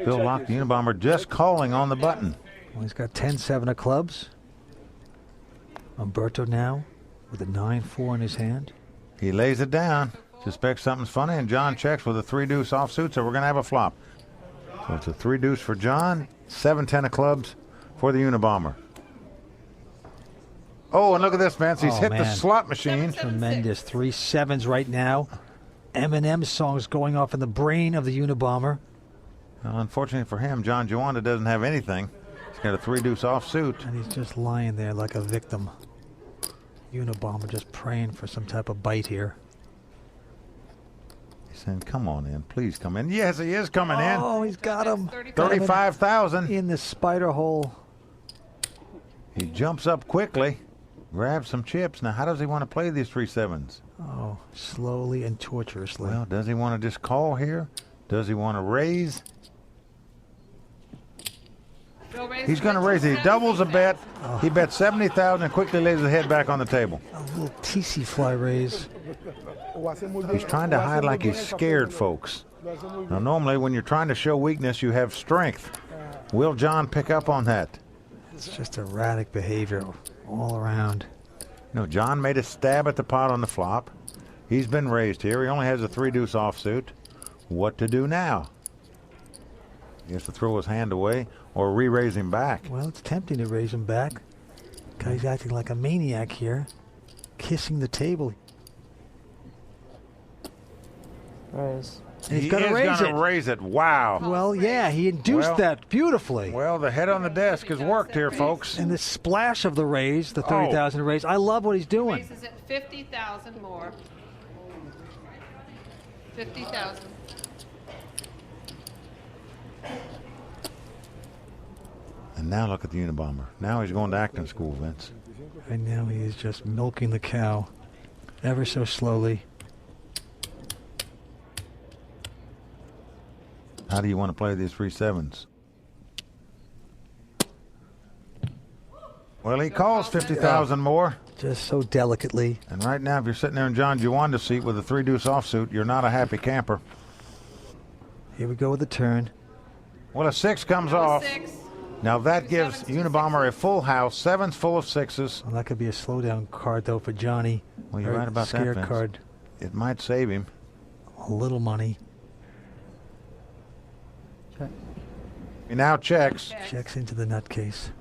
Phil locked the Unabomber just calling on the button. Well, he's got 10-7 of clubs. Humberto now with a 9-4 in his hand. He lays it down. Suspects something's funny, and John checks with a 3-deuce offsuit, so we're going to have a flop. So it's a 3-deuce for John, 7-10 of clubs for the Unabomber. Oh, and look at this, Vince. He's hit the slot machine. Tremendous. 3 sevens right now. Eminem songs going off in the brain of the Unabomber. Well, unfortunately for him, John Juanda doesn't have anything. He's got a 3-deuce offsuit. And he's just lying there like a victim. Unabomber just praying for some type of bite here. He's saying, come on in. Please come in. Yes, he is coming in. Oh, he's got him. 35,000. In the spider hole. He jumps up quickly, grabs some chips. Now, how does he want to play these 3 sevens? Oh, slowly and tortuously. Well, does he want to just call here? Does he want to raise? He's going to raise it. He doubles a bet. He bets 70,000 and quickly lays his head back on the table. A little TC fly raise. He's trying to hide like he's scared, folks. Now, normally when you're trying to show weakness, you have strength. Will John pick up on that? It's just erratic behavior all around. No, John made a stab at the pot on the flop. He's been raised here. He only has a 3-deuce offsuit. What to do now? He has to throw his hand away or re-raise him back. Well, it's tempting to raise him back. Guy's acting like a maniac here, kissing the table. Raise. And he's going to raise it. Wow. Well, yeah, he induced that beautifully. Well, the head on the desk has worked here, folks. And the splash of the raise, the 30,000 raise, I love what he's doing. Raises at 50,000 more. 50,000. And now look at the Unabomber. Now he's going to acting school, Vince. And now he is just milking the cow ever so slowly. How do you want to play these 3 sevens? Well, he calls 50,000 more. Just so delicately. And right now, if you're sitting there in John Juanda's seat with a 3-deuce offsuit, you're not a happy camper. Here we go with the turn. Well, a 6 comes off. Now that gives Unabomber a full house, 7's full of 6s. Well, that could be a slowdown card, though, for Johnny. Well, you're right about that, Scare Vince. card. It might save him. A little money. He now checks. Checks into the nutcase.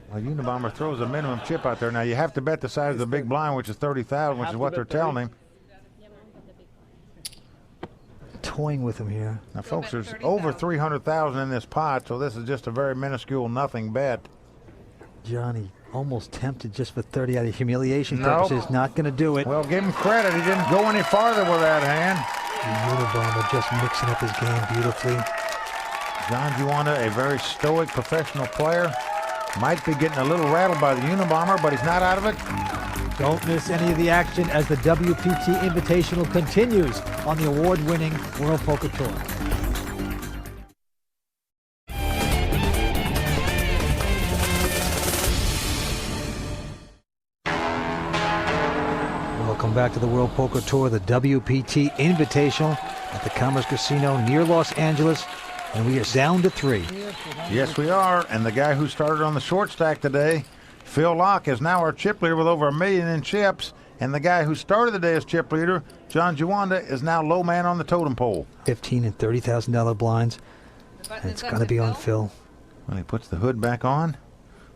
Well, Unabomber throws a minimum chip out there. Now, you have to bet the size of the big blind, which is 30,000, which is what they're telling him. Toying with him here. Now, folks, there's over 300,000 in this pot, so this is just a very minuscule nothing bet. Johnny almost tempted just for 30 out of humiliation purposes. Not going to do it. Well, give him credit. He didn't go any farther with that hand. The Unabomber just mixing up his game beautifully. John Juanda, a very stoic professional player. Might be getting a little rattled by the Unabomber, but he's not out of it. Don't miss any of the action as the WPT Invitational continues on the award-winning World Poker Tour. Welcome back to the World Poker Tour, the WPT Invitational at the Commerce Casino near Los Angeles, and we are down to 3. Yes, we are, and the guy who started on the short stack today, Phil Locke, is now our chip leader with over $1 million in chips, and the guy who started the day as chip leader, John Juanda, is now low man on the totem pole. $15,000 and $30,000 blinds, and it's going to be on Phil. Well, he puts the hood back on,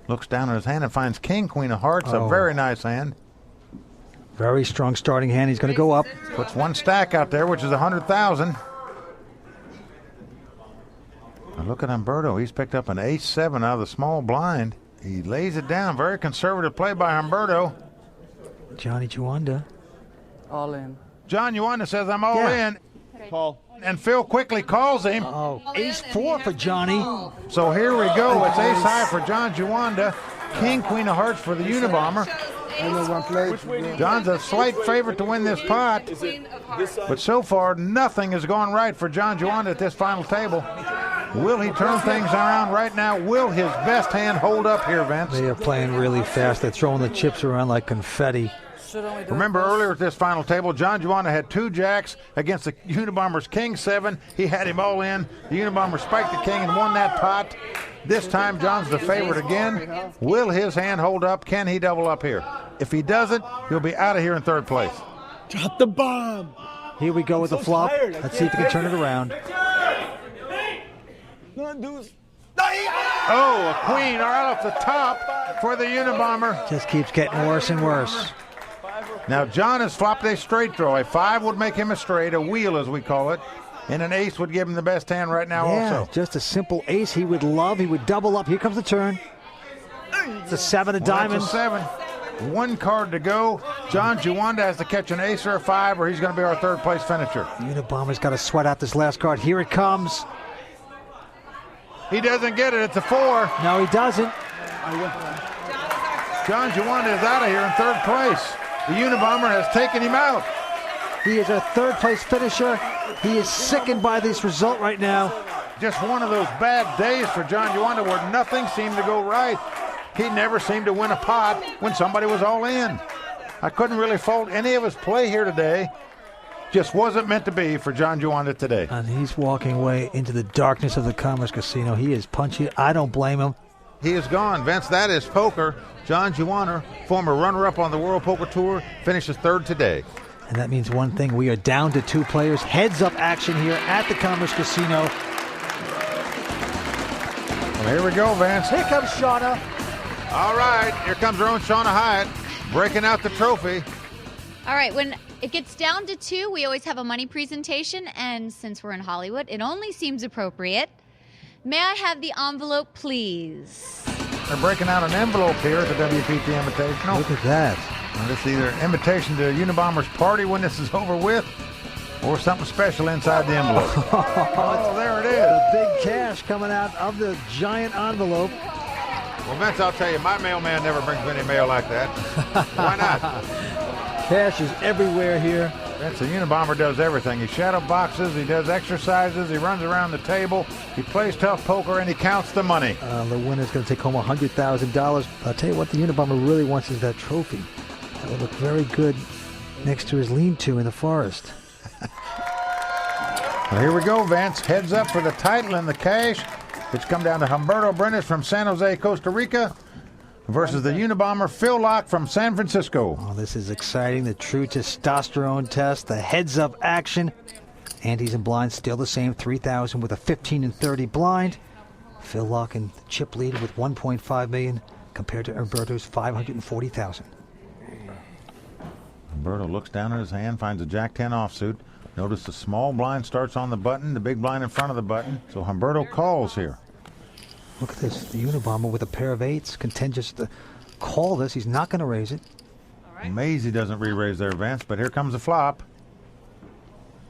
looks down at his hand, and finds king, queen of hearts, a very nice hand. Very strong starting hand. He's going to go up. Puts one stack out there, which is 100,000. Look at Humberto. He's picked up an ace-7 out of the small blind. He lays it down. Very conservative play by Humberto. Johnny Juanda. All in. John Juanda says, I'm all in. Call. And Phil quickly calls him. Oh, ace-4 for Johnny. So here we go. It's ace-high for John Juanda. King, queen of hearts for the Unabomber. John's a slight favorite to win this pot, but so far nothing has gone right for John Juanda at this final table. Will he turn things around right now? Will his best hand hold up here, Vince? They are playing really fast. They're throwing the chips around like confetti. Remember earlier at this final table, John Juanda had 2 jacks against the Unabomber's king-7. He had him all in. The Unabomber spiked the king and won that pot. This time, John's the favorite again. Will his hand hold up? Can he double up here? If he doesn't, he'll be out of here in 3rd place. Drop the bomb. Here we go with the flop. Let's see if he can turn it around. Oh, a queen right off the top for the Unabomber. Just keeps getting worse and worse. Now, John has flopped a straight draw. A 5 would make him a straight, a wheel as we call it. And an ace would give him the best hand right now also. Just a simple ace he would love. He would double up. Here comes the turn. It's a 7 of diamonds. That's a 7. 1 card to go. John Juanda has to catch an ace or a 5 or he's going to be our 3rd place finisher. Unabomber's got to sweat out this last card. Here it comes. He doesn't get it. It's a 4. No, he doesn't. John Juanda is out of here in 3rd place. The Unabomber has taken him out. He is a 3rd place finisher. He is sickened by this result right now. Just one of those bad days for John Juanda where nothing seemed to go right. He never seemed to win a pot when somebody was all in. I couldn't really fault any of his play here today. Just wasn't meant to be for John Juanda today. And he's walking away into the darkness of the Commerce Casino. He is punchy. I don't blame him. He is gone, Vince. That is poker. John Juanda, former runner-up on the World Poker Tour, finishes 3rd today. And that means one thing. We are down to 2 players. Heads-up action here at the Commerce Casino. Well, here we go, Vince. Here comes Shauna. All right, here comes our own Shauna Hyatt, breaking out the trophy. All right, when it gets down to 2, we always have a money presentation, and since we're in Hollywood, it only seems appropriate. May I have the envelope, please? They're breaking out an envelope here at the WPT Invitational. Look at that. And it's either invitation to Unabomber's party when this is over with, or something special inside the envelope. Oh, there it is. The big cash coming out of the giant envelope. Well, Vince, I'll tell you, my mailman never brings me any mail like that. Why not? Cash is everywhere here. Vince, the Unabomber does everything. He shadow boxes, he does exercises, he runs around the table, he plays tough poker, and he counts the money. The winner's going to take home $100,000. I'll tell you what the Unabomber really wants is that trophy. That would look very good next to his lean-to in the forest. Well, here we go, Vince. Heads up for the title and the cash. It's come down to Humberto Brenes from San Jose, Costa Rica, versus the Unabomber Phil Locke from San Francisco. Oh, this is exciting. The true testosterone test, the heads-up action. Antes and blinds still the same, 3,000 with a 15 and 30 blind. Phil Locke in the chip lead with 1.5 million compared to Humberto's 540,000. Humberto looks down at his hand, finds a Jack-10 offsuit. Notice the small blind starts on the button, the big blind in front of the button. So Humberto calls here. Look at this. The Unabomber with a pair of 8s. Contentious to call this. He's not going to raise it. Right. Maisie doesn't re-raise their Vince, but here comes the flop.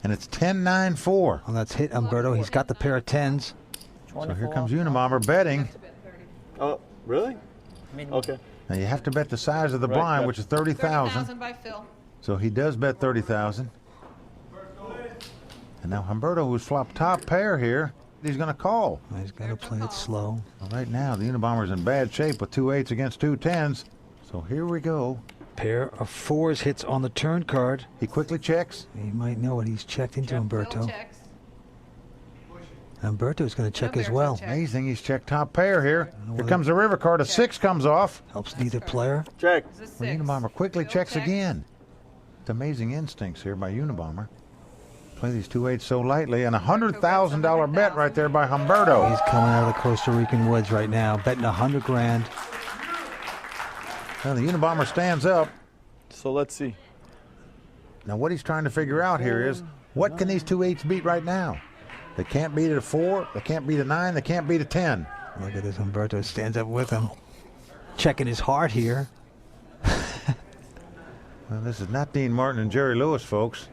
And it's 10-9-4. Well, that's hit Humberto. He's got the pair of 10s. So here comes Unabomber betting. Really? Okay. Now you have to bet the size of the blind, which is 30,000. 30,000 by Phil. So he does bet 30,000. And now Humberto, who's flopped top pair here, he's going to call. He's got to play it slow. Well, right now, the Unabomber's in bad shape with 2 8s against 2 10s. So here we go. Pair of 4s hits on the turn card. He quickly checks. He might know it. He's checked into Humberto. Humberto's going to check as well. Amazing. He's checked top pair here. Here comes the river card. A 6 comes off. Helps neither player. Check. Well, Unabomber quickly checks again. It's amazing instincts here by Unabomber. Play these 2 8s so lightly, and a $100,000 bet right there by Humberto. He's coming out of the Costa Rican woods right now, betting $100 grand. Well, the Unabomber stands up. So let's see. Now what he's trying to figure out here is, what can these 2 8s beat right now? They can't beat a 4, they can't beat a 9, they can't beat a 10. Look at this, Humberto stands up with him. Checking his heart here. Well, this is not Dean Martin and Jerry Lewis, folks.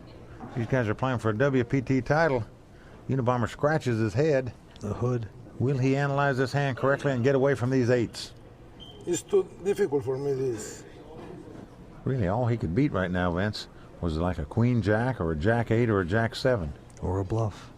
These guys are playing for a WPT title. Unabomber scratches his head. The hood. Will he analyze this hand correctly and get away from these 8s? It's too difficult for me, this. Really, all he could beat right now, Vince, was like a queen jack or a jack 8 or a jack 7. Or a bluff.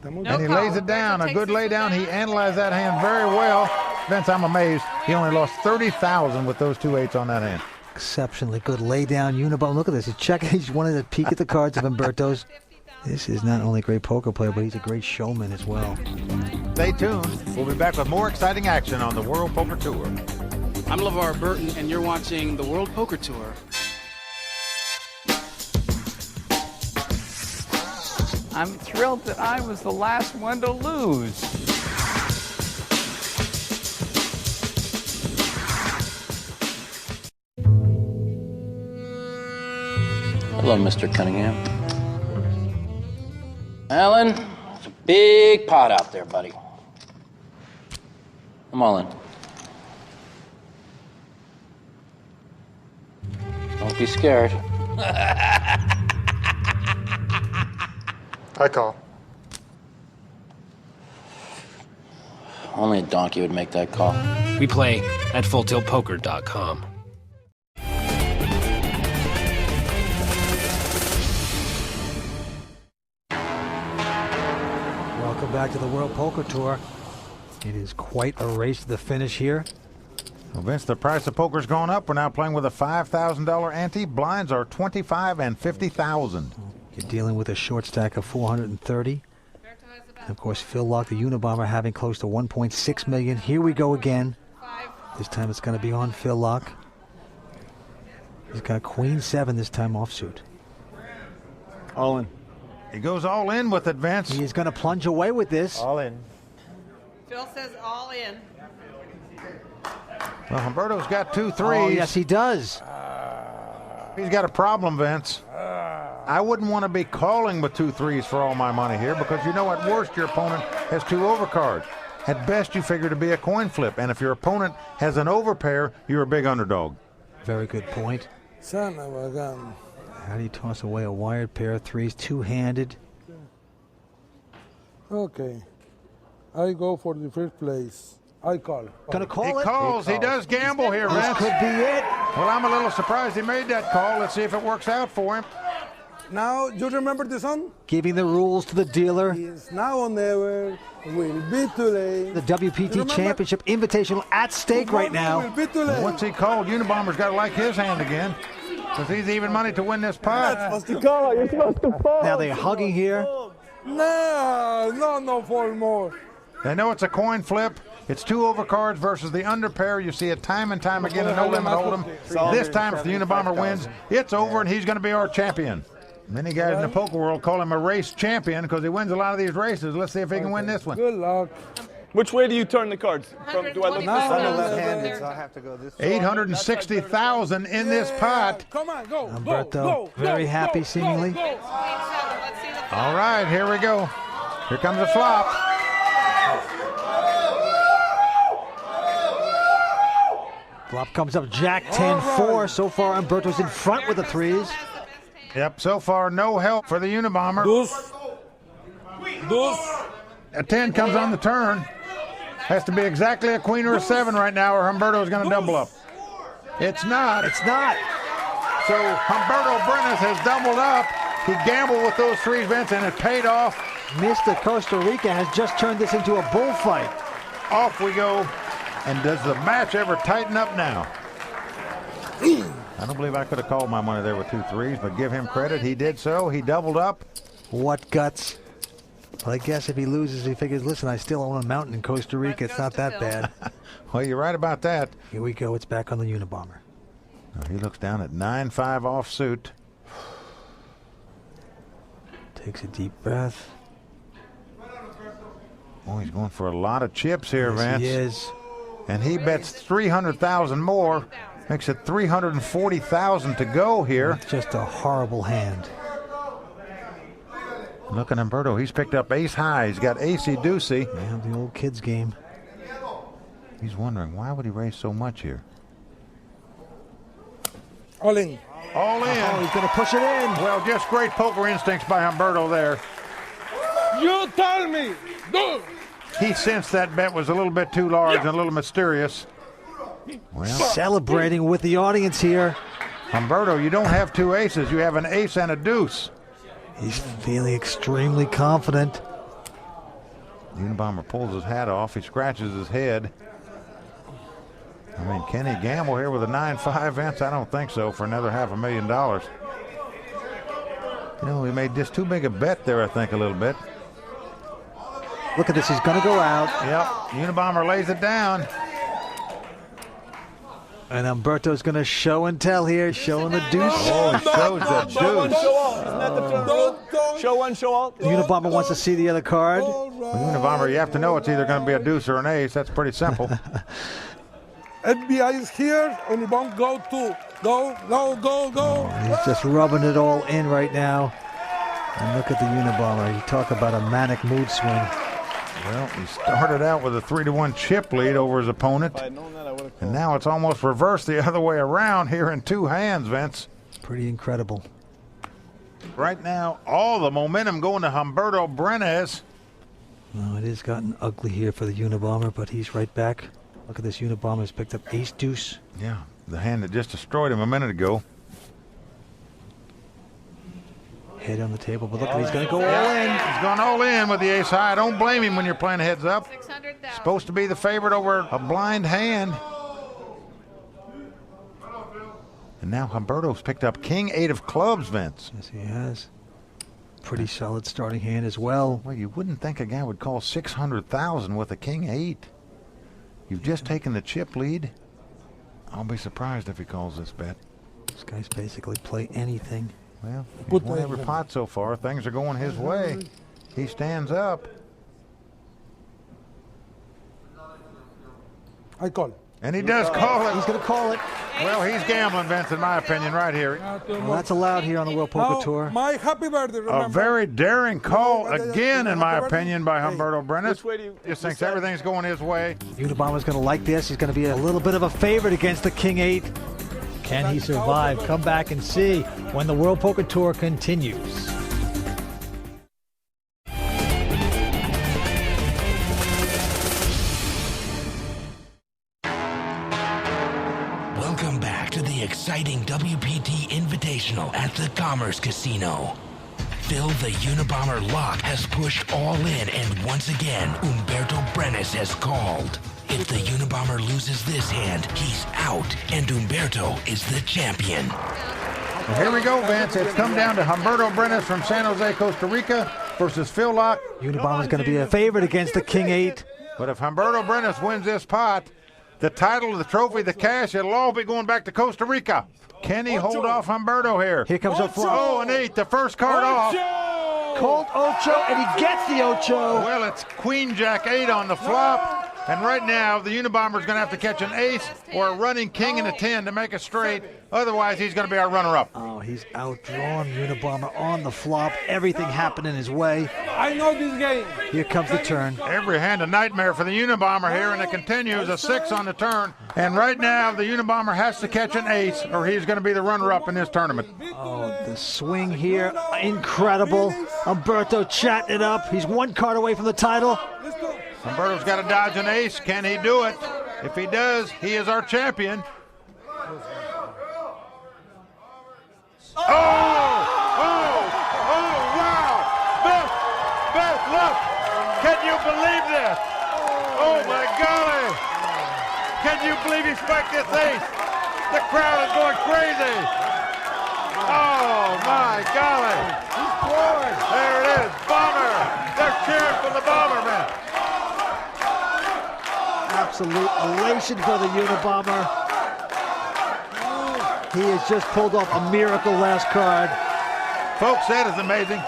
And he lays it down. A good lay down. He analyzed that hand very well. Vince, I'm amazed. He only lost 30,000 with those 2 8s on that hand. Exceptionally good lay down Unabomber. Look at this. He's checking. He's wanting to peek at the cards of Humberto's. This is not only a great poker player, but he's a great showman as well. Stay tuned. We'll be back with more exciting action on the World Poker Tour. I'm LeVar Burton, and you're watching the World Poker Tour. I'm thrilled that I was the last one to lose. Hello, Mr. Cunningham. Alan, it's a big pot out there, buddy. I'm all in. Don't be scared. I call. Only a donkey would make that call. We play at FullTiltPoker.com. Welcome back to the World Poker Tour. It is quite a race to the finish here. Well, Vince, the price of poker's gone up. We're now playing with a $5,000 ante. Blinds are 25 and 50,000. You're dealing with a short stack of 430. And of course, Phil Lock, the Unabomber, having close to 1.6 million. Here we go again. This time it's going to be on Phil Lock. He's got Queen 7 this time offsuit. All in. He goes all in with it, Vince. He is going to plunge away with this. All in. Phil says all in. Well, Humberto's got 2 3s. Oh, yes, he does. He's got a problem, Vince. I wouldn't want to be calling with 2 3s for all my money here, because you know at worst your opponent has 2 overcards. At best you figure to be a coin flip, and if your opponent has an overpair, you're a big underdog. Very good point. Son of a gun. How do you toss away a wired pair of 3s, two-handed? Okay. I go for the first place. I call. Gonna call He it? calls. He does gamble here, This Vince. could be it. Well, I'm a little surprised he made that call. Let's see if it works out for him. Now, you remember the song? Giving the rules to the dealer. It's now or never. Will be too late. The WPT Championship Invitational at stake right now. Will be too late. Once he called, Unabomber's got to like his hand again, because he's even money to win this pot. Supposed to call. You're supposed to fall. Now they're hugging here. No, fall more. They know it's a coin flip. It's 2 overcards versus the underpair. You see it time and time again in No Limit Hold'em. This time, if the Unabomber wins, it's over, and he's going to be our champion. Many guys in the poker world call him a race champion because he wins a lot of these races. Let's see if he can win this one. Good luck. Which way do you turn the cards? Do I look this I'm side? left-handed, so I have to go this 860,000 in this pot. Come on, go. Humberto, very happy seemingly. All right, here we go. Here comes the flop. Flop comes up Jack 10-4. So far, Humberto's in front with the 3s. Yep, so far no help for the Unabomber. Deuce. A 10 comes on the turn. Has to be exactly a queen or a 7 right now, or Humberto's going to double up. It's not. It's not. So Humberto Brenes has doubled up. He gambled with those 3 Vince, and it paid off. Mr. Costa Rica has just turned this into a bullfight. Off we go. And does the match ever tighten up now? I don't believe I could have called my money there with 2 3s, but give him credit. He did so. He doubled up. What guts. But I guess if he loses, he figures, listen, I still own a mountain in Costa Rica. It's not that bad. Well, you're right about that. Here we go. It's back on the Unabomber. He looks down at 9-5 offsuit. Takes a deep breath. Oh, he's going for a lot of chips here, Yes, Vince. he is. And he bets 300,000 more. Makes it 340,000 to go here. Just a horrible hand. Look at Humberto. He's picked up ace high. He's got acey deucey. Yeah, the old kids game. He's wondering, why would he raise so much here? All in. All in. Oh, he's going to push it in. Well, just great poker instincts by Humberto there. You tell me. Go. He sensed that bet was a little bit too large and a little mysterious. Well, celebrating with the audience here. Humberto, you don't have 2 aces. You have an ace and a deuce. He's feeling extremely confident. The Unabomber pulls his hat off. He scratches his head. I mean, can he gamble here with a 9-5, Vince? I don't think so for another $500,000. You know, he made just too big a bet there, I think, a little bit. Look at this. He's going to go out. Yep. Unabomber lays it down. And Humberto's going to show and tell here, showing the deuce. Oh, he shows the deuce. Show one, show all. Isn't that the rule? Show one, show all. The Unabomber wants to see the other card. Well, Unabomber, you have to know it's either going to be a deuce or an ace. That's pretty simple. FBI is here. Unabomber, go to. Go. Oh, he's just rubbing it all in right now. And look at the Unabomber. You talk about a manic mood swing. Well, he started out with a 3-1 chip lead over his opponent. If I had known that, I would have called. And now it's almost reversed the other way around here in 2 hands, Vince. Pretty incredible. Right now, all the momentum going to Humberto Brenes. Well, it has gotten ugly here for the Unabomber, but he's right back. Look at this. Unabomber's picked up ace deuce. Yeah, the hand that just destroyed him a minute ago. Head on the table, but look at he's going to go all in. He's going all in with the ace high. I don't blame him when you're playing heads up. Supposed to be the favorite over a blind hand. And now Humberto's picked up king 8 of clubs, Vince. Yes, he has. Pretty solid starting hand as well. Well, you wouldn't think a guy would call 600,000 with a king 8. You've just taken the chip lead. I'll be surprised if he calls this bet. This guy's basically play anything. Well, he's won every pot so far. Things are going his way. He stands up. I call. And he does call it. He's going to call it. Well, he's gambling, Vince, in my opinion, right here. Well, that's allowed here on the World Poker Tour. My happy birthday, remember? A very daring call again, in my opinion, by Humberto Brenes. Which way do you Just thinks everything's going his way. Unabomber's going to like this. He's going to be a little bit of a favorite against the king 8. Can he survive? Come back and see when the World Poker Tour continues. Welcome back to the exciting WPT Invitational at the Commerce Casino. Phil the Unabomber lock has pushed all in, and once again, Humberto Brenes has called. If the Unabomber loses this hand, he's out, and Humberto is the champion. Well, here we go, Vince. It's come down to Humberto Brenes from San Jose, Costa Rica versus Phil Locke. Unabomber's going to be a favorite against the king 8. But if Humberto Brenes wins this pot, the title, the trophy, the cash, it'll all be going back to Costa Rica. Can he hold off Humberto here? Here comes a front. Oh, an 8, the first card off. Called Ocho, and he gets the Ocho. Well, it's Queen Jack 8 on the flop. And right now, the Unabomber's going to have to catch an ace or a running king and a 10 to make a straight. Otherwise, he's going to be our runner-up. Oh, he's outdrawn Unabomber on the flop. Everything happened in his way. I know this game. Here comes the turn. Every hand a nightmare for the Unabomber here, and it continues. A 6 on the turn. And right now, the Unabomber has to catch an ace, or he's going to be the runner-up in this tournament. Oh, the swing here, incredible. Humberto chatting it up. He's one card away from the title. Humberto's got to dodge an ace. Can he do it? If he does, he is our champion. Wow! Beth, look! Can you believe this? Oh, my golly! Can you believe he spiked this ace? The crowd is going crazy. Oh, my golly. He's floored. There it is. Bomber. They're cheering for the Bomber, man. Absolute elation for the Unabomber. He has just pulled off a miracle last card. Folks, that is amazing.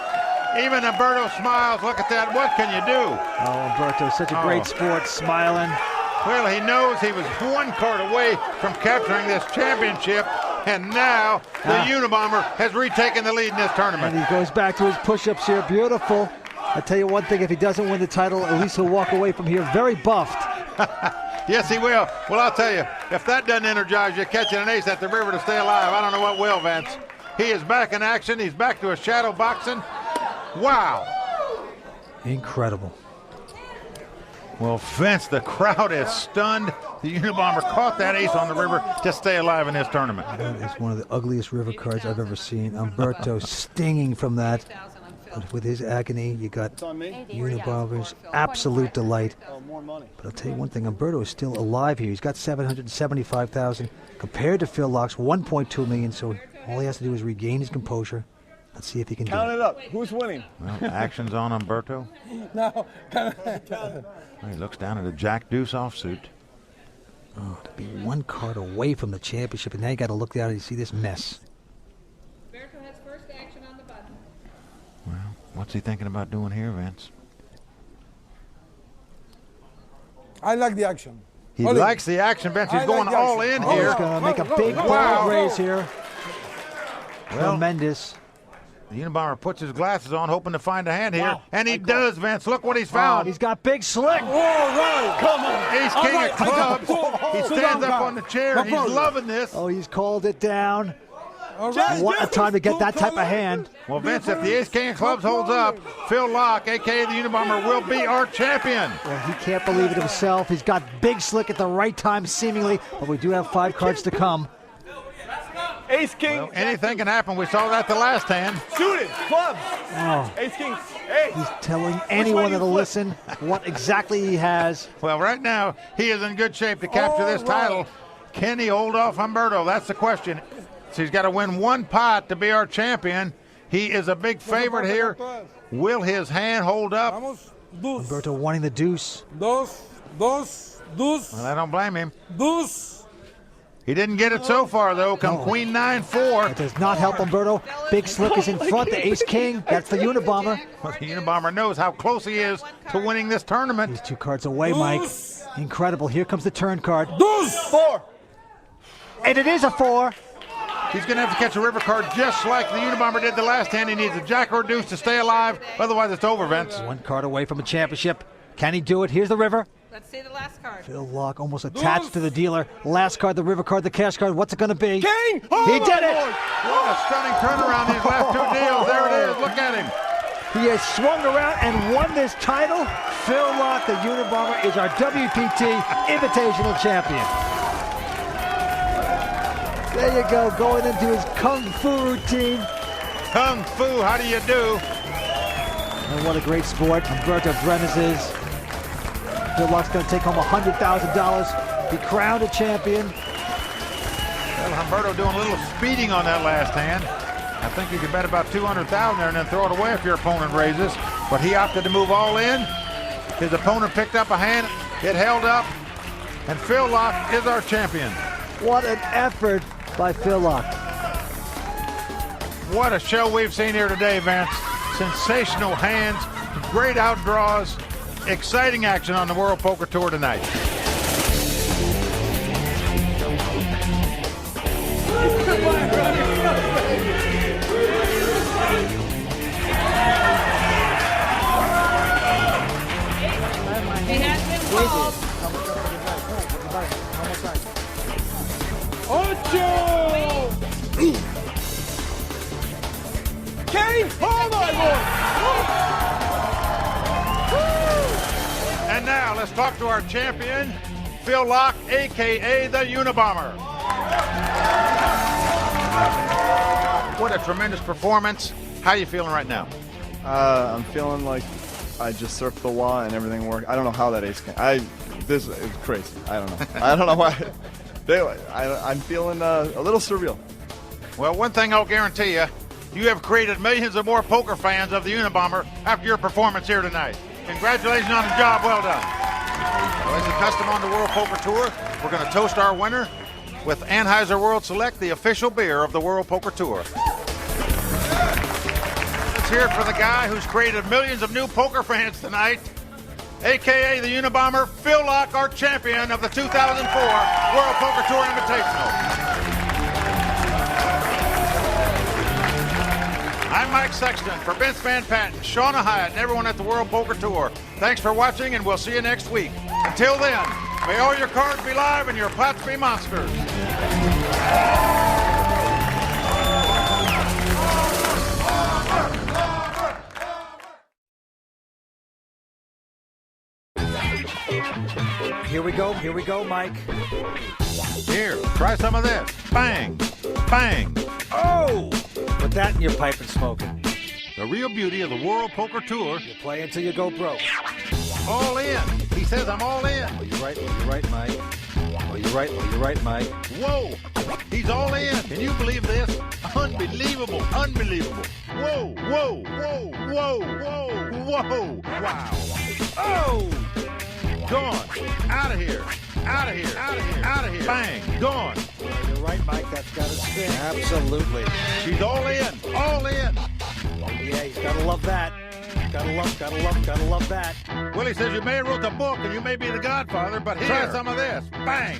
Even Humberto smiles. Look at that. What can you do? Oh, Humberto, such a great sport, smiling. Well, he knows he was one card away from capturing this championship, and now the Unabomber has retaken the lead in this tournament. And he goes back to his push-ups here. Beautiful. I tell you one thing, if he doesn't win the title, at least he'll walk away from here very buffed. Yes, he will. Well, I'll tell you, if that doesn't energize you, catching an ace at the river to stay alive, I don't know what will, Vince. He is back in action. He's back to his shadow boxing. Wow. Incredible. Well, Vince, the crowd is stunned. The Unabomber caught that ace on the river to stay alive in this tournament. That is one of the ugliest river cards I've ever seen. Humberto stinging from that. But with his agony, you got Unabomber's absolute delight. But I'll tell you one thing, Humberto is still alive here. He's got $775,000 compared to Phil Lock's $1.2 million. So all he has to do is regain his composure. Let's see if he can count do it up. Who's winning? Well, action's on Humberto. No. He looks down at a Jack Deuce offsuit. Oh, to be one card away from the championship, and now you got to look down and you see this mess. Humberto has first action on the button. Well, what's he thinking about doing here, Vince? I like the action. He likes the action, Vince. He's going all in here. He's going to make a big ball raise here. Well, tremendous. The Unabomber puts his glasses on, hoping to find a hand here, and he does, Vince. Look what he's found. He's got big slick. All right, come on. Ace King of clubs. He stands up on the chair. He's loving this. Oh, he's called it down. All right. What a time to get that type of hand. Well, Vince, if the Ace King of clubs holds up, Phil Lock, a.k.a. the Unabomber, will be our champion. Well, he can't believe it himself. He's got big slick at the right time, seemingly, but we do have 5 cards to come. Ace King. Well, anything can happen. We saw that the last hand. Suited. Clubs. Oh. Ace King. Ace. He's telling anyone that'll listen what exactly he has. Well, right now, he is in good shape to capture this title. Can he hold off Humberto? That's the question. So he's got to win one pot to be our champion. He is a big favorite here. Will his hand hold up? Humberto wanting the deuce. Dos. Well, I don't blame him. Deuce. He didn't get it so far, though. Come Queen 9-4. That does not help Humberto. Big slick is in front. The Ace King. That's the Unabomber. Well, the Unabomber knows how close he is to winning this tournament. He's 2 cards away, Mike. Incredible. Here comes the turn card. Deuce. 4. And it is a 4. He's going to have to catch a river card just like the Unabomber did the last hand. He needs a jack or a deuce to stay alive. Otherwise, it's over, Vince. 1 card away from a championship. Can he do it? Here's the river. Let's see the last card. Phil Lock almost attached to the dealer. Last card, the river card, the cash card. What's it going to be? King! He did it! What a stunning turnaround these last 2 deals. There it is. Look at him. He has swung around and won this title. Phil Lock, the Unabomber, is our WPT Invitational Champion. There you go, going into his Kung Fu routine. Kung Fu, how do you do? And what a great sport Humberto Brenes is. Phil Lock's going to take home $100,000. Be crowned a champion. Well, Humberto doing a little speeding on that last hand. I think you could bet about $200,000 there and then throw it away if your opponent raises. But he opted to move all in. His opponent picked up a hand. It held up. And Phil Lock is our champion. What an effort by Phil Lock. What a show we've seen here today, Vince. Sensational hands, great outdraws, exciting action on the World Poker Tour tonight. He has been called. Ocho! King! Oh my lord! And now Now let's talk to our champion, Phil Locke, a.k.a. the Unabomber. What a tremendous performance. How are you feeling right now? I'm feeling like I just surfed the wall and everything worked. I don't know how that ace came. This is crazy. I don't know. I don't know why. I'm feeling a little surreal. Well, one thing I'll guarantee you, you have created millions of more poker fans of the Unabomber after your performance here tonight. Congratulations on the job well done. Well, as a custom on the World Poker Tour, we're going to toast our winner with Anheuser World Select, the official beer of the World Poker Tour. Let's hear it for the guy who's created millions of new poker fans tonight, a.k.a. the Unabomber, Phil Locke, our champion of the 2004 World Poker Tour Invitational. I'm Mike Sexton for Vince Van Patten, Shauna Hyatt, and everyone at the World Poker Tour. Thanks for watching, and we'll see you next week. Until then, may all your cards be live and your pots be monsters. Here we go, Mike. Here, try some of this. Bang, bang. Oh! Put that in your pipe and smoke it. The real beauty of the World Poker Tour. You play until you go broke. All in. He says I'm all in. Oh, you're right, Mike. Oh, you're right, Mike. Whoa, he's all in. Can you believe this? Unbelievable, unbelievable. Whoa, whoa, whoa, whoa, whoa, whoa. Wow. Oh! Gone. Out of here. Out of here. Out of here. Out of here. Bang. Gone. You're right, Mike. That's got to spin. Absolutely. She's all in. All in. Oh, yeah, he's got to love that. Gotta love that. Willie says you may have wrote the book and you may be the godfather, but here's some of this. Bang.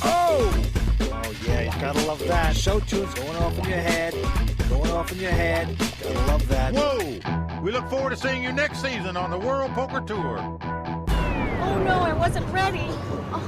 Oh! Oh, yeah, he's got to love that. Show tunes going off in your head. Gotta love that. Whoa! We look forward to seeing you next season on the World Poker Tour. Oh, no, I wasn't ready. Oh.